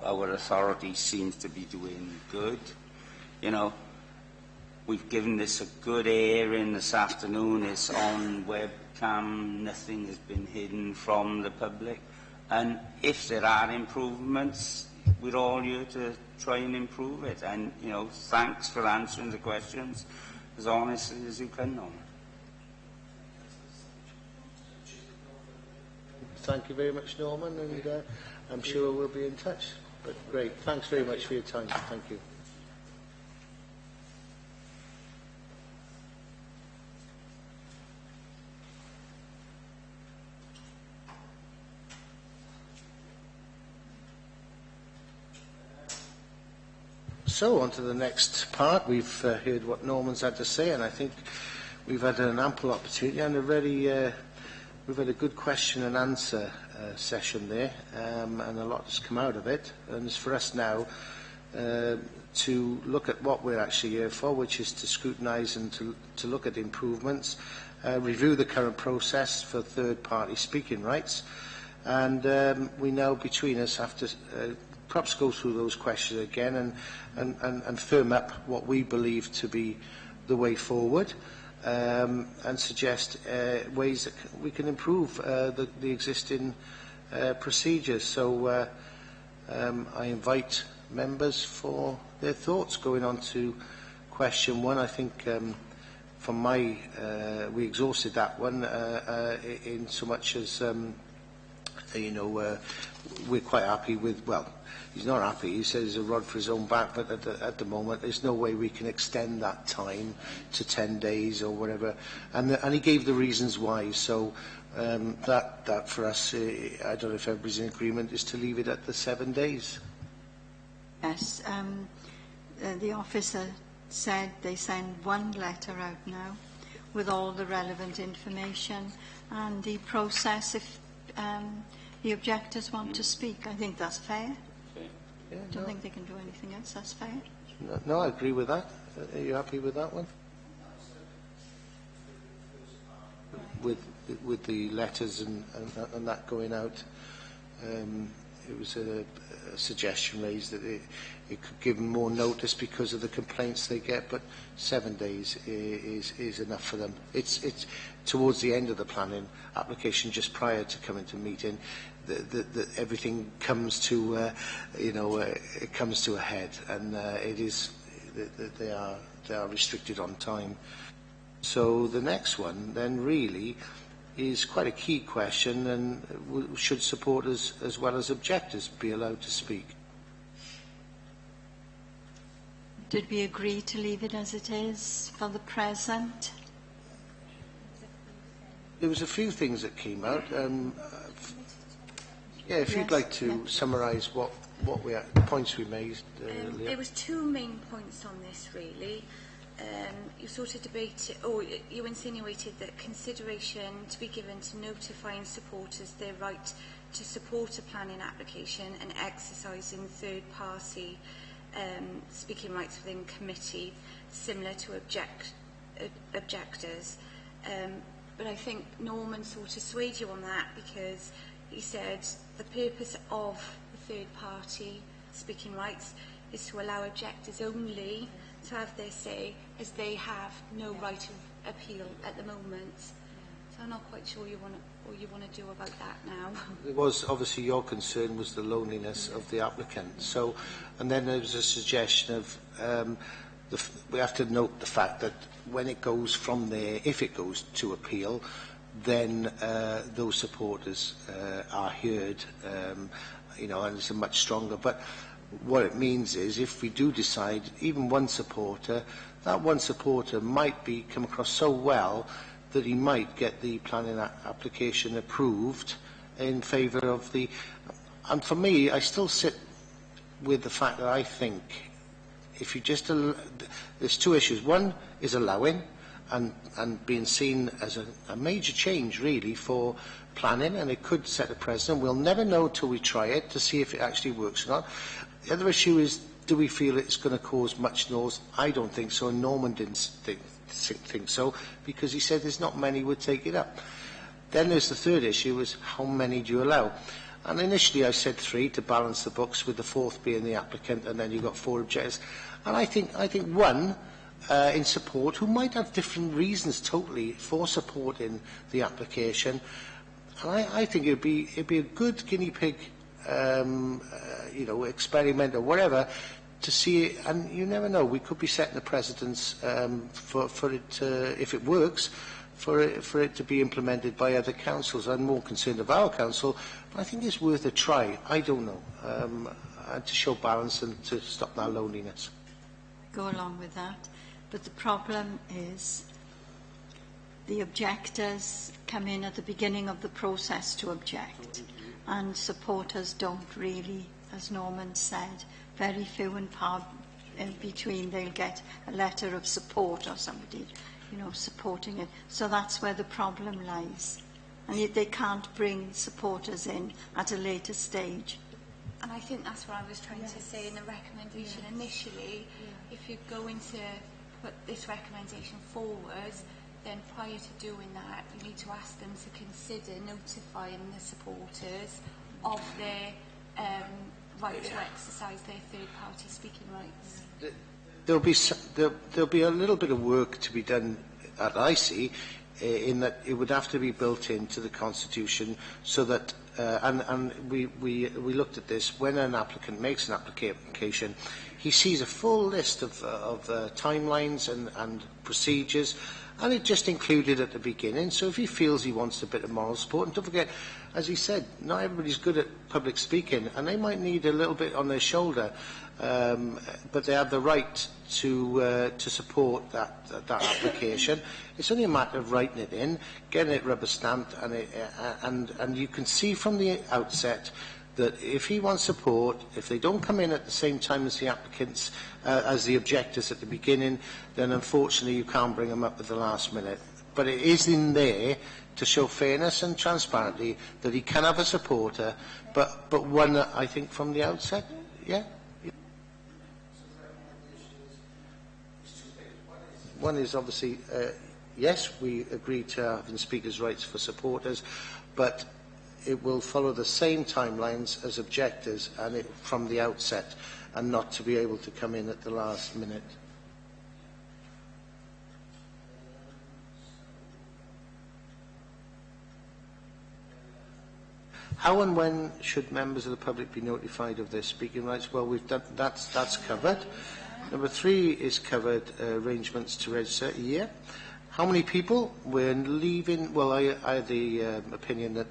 our authority seems to be doing good. We've given this a good airing this afternoon. It's on webcam. Nothing has been hidden from the public. And if there are improvements, we're all here to try and improve it. And, thanks for answering the questions as honestly as you can, Norman. Thank you very much, Norman, and I'm sure we'll be in touch. But great, thanks very much for your time. Thank you. So, on to the next part. We've heard what Norman's had to say, and I think we've had an ample opportunity and we've had a good question and answer session there, and a lot has come out of it. And it's for us now to look at what we're actually here for, which is to scrutinise and to look at improvements, review the current process for third-party speaking rights, and we now, between us, have to perhaps go through those questions again and firm up what we believe to be the way forward. And suggest ways that we can improve the existing procedures. So I invite members for their thoughts. Going on to question one, I think from we exhausted that one in so much as we're quite happy with, well, he's not happy, he says he's a rod for his own back, but at the moment there's no way we can extend that time to 10 days or whatever, and he gave the reasons why. So that for us, I don't know if everybody's in agreement, is to leave it at the 7 days. Yes, the officer said they send one letter out now with all the relevant information, and the process, if the objectors want to speak, I think that's fair. Yeah, I don't think they can do anything else. That's fair. No, I agree with that. Are you happy with that one? With the letters and that going out, it was a suggestion raised that it could give them more notice because of the complaints they get, but 7 days is enough for them. It's towards the end of the planning application, just prior to coming to meeting, that everything comes to it comes to a head, and it is they are restricted on time. So the next one then really is quite a key question, and should supporters as well as objectors be allowed to speak? Did we agree to leave it as it is for the present? There was a few things that came out. If you'd like to summarise what the points we made. There was two main points on this, really. You sort of debated, or you insinuated that consideration to be given to notifying supporters their right to support a planning application and exercising third-party speaking rights within committee, similar to objectors. But I think Norman sort of swayed you on that, because he said the purpose of the third-party speaking rights is to allow objectors only to have their say, as they have no right of appeal at the moment. So So I'm not quite sure what you want to do about that now. It was obviously your concern was the loneliness of the applicant. So, and then there was a suggestion of we have to note the fact that when it goes from there, if it goes to appeal, then those supporters are heard, you know, and it's a much stronger. But what it means is, if we do decide, even one supporter, that one supporter might come across so well that he might get the planning application approved in favour of the... And for me, I still sit with the fact that I think if you just... There's two issues. One is allowing and being seen as a major change, really, for planning, and it could set a precedent. We'll never know till we try it to see if it actually works or not. The other issue is, do we feel it's going to cause much noise? I don't think so, and Norman didn't think so, because he said there's not many would take it up. Then there's the third issue, is how many do you allow? And initially I said 3 to balance the books, with the fourth being the applicant, and then you've got 4 objectors. And I think one in support, who might have different reasons totally for supporting the application. And I think it'd be a good guinea pig, you know, experiment or whatever, to see it. And you never know, we could be setting the precedents for it to, if it works, for it to be implemented by other councils. I'm more concerned of our council, but I think it's worth a try. I don't know, to show balance and to stop that loneliness. Go along with that, but the problem is the objectors come in at the beginning of the process to object, and supporters don't really, as Norman said, very few and far in between. They'll get a letter of support or somebody, you know, supporting it. So that's where the problem lies, and yet they can't bring supporters in at a later stage. And I think that's what I was trying to say in the recommendation initially. If you're going to put this recommendation forward, then prior to doing that, you need to ask them to consider notifying the supporters of their right to exercise their third-party speaking rights. There'll be a little bit of work to be done, at I see, in that it would have to be built into the Constitution, so that and we looked at this. When an applicant makes an application, he sees a full list of timelines and procedures, and it just included at the beginning. So if he feels he wants a bit of moral support, and don't forget, as he said, not everybody's good at public speaking, and they might need a little bit on their shoulder, but they have the right to support that application. It's only a matter of writing it in, getting it rubber stamped, and you can see from the outset that if he wants support, if they don't come in at the same time as the applicants, as the objectors at the beginning, then unfortunately you can't bring them up at the last minute. But it is in there to show fairness and transparency that he can have a supporter, but one that I think from the outset, yeah. One is obviously, yes, we agree to having speakers' rights for supporters, but it will follow the same timelines as objectors, and from the outset, and not to be able to come in at the last minute. How and when should members of the public be notified of their speaking rights? Well, we've done, that's covered. Number 3 is covered, arrangements to register a year. How many people? We're leaving, well, I had the opinion that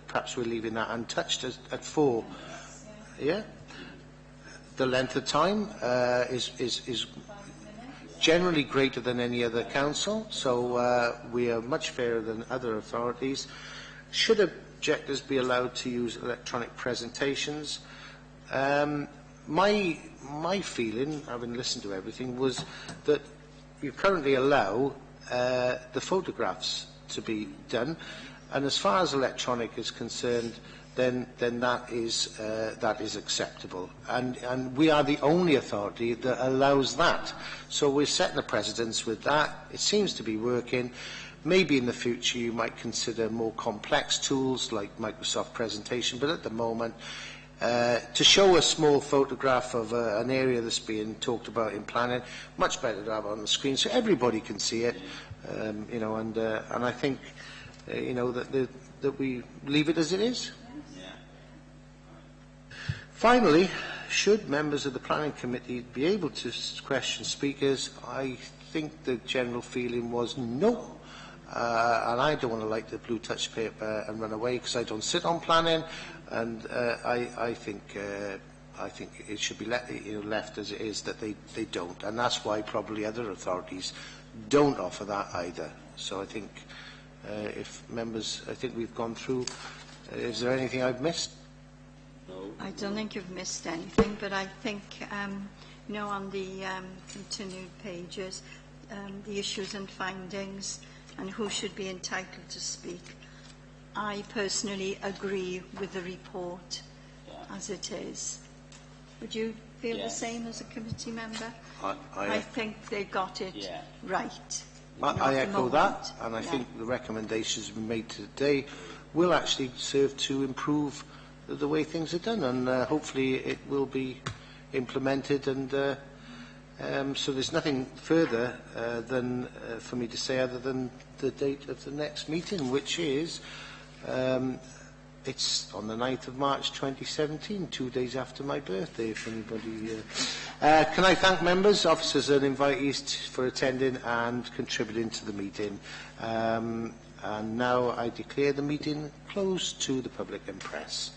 perhaps we're leaving that untouched at 4. Yeah? The length of time is generally greater than any other council, so we are much fairer than other authorities. Should objectors be allowed to use electronic presentations? My feeling, having listened to everything, was that you currently allow the photographs to be done, and as far as electronic is concerned, then that is acceptable, and we are the only authority that allows that. So we're setting a precedence with that. It seems to be working. Maybe in the future you might consider more complex tools like Microsoft Presentation, but at the moment, to show a small photograph of an area that's being talked about in planning, much better to have on the screen so everybody can see it, you know, and I think you know, that we leave it as it is. Finally, should members of the Planning Committee be able to question speakers, I think the general feeling was no. And I don't want to light the blue touch paper and run away because I don't sit on planning, and I think it should be left as it is, that they don't, and that's why probably other authorities don't offer that either. So I think if members, I think we've gone through. Is there anything I've missed? I don't think you've missed anything, but I think, you know, on the continued pages, the issues and findings and who should be entitled to speak, I personally agree with the report as it is. Would you feel the same as a committee member? I think they got it right. I echo that, and I think the recommendations we made today will actually serve to improve the way things are done, and hopefully it will be implemented. And so there's nothing further than for me to say other than the date of the next meeting, which is it's on the 9th of March 2017, 2 days after my birthday, if anybody... can I thank members, officers and invitees for attending and contributing to the meeting. And now I declare the meeting closed to the public and press.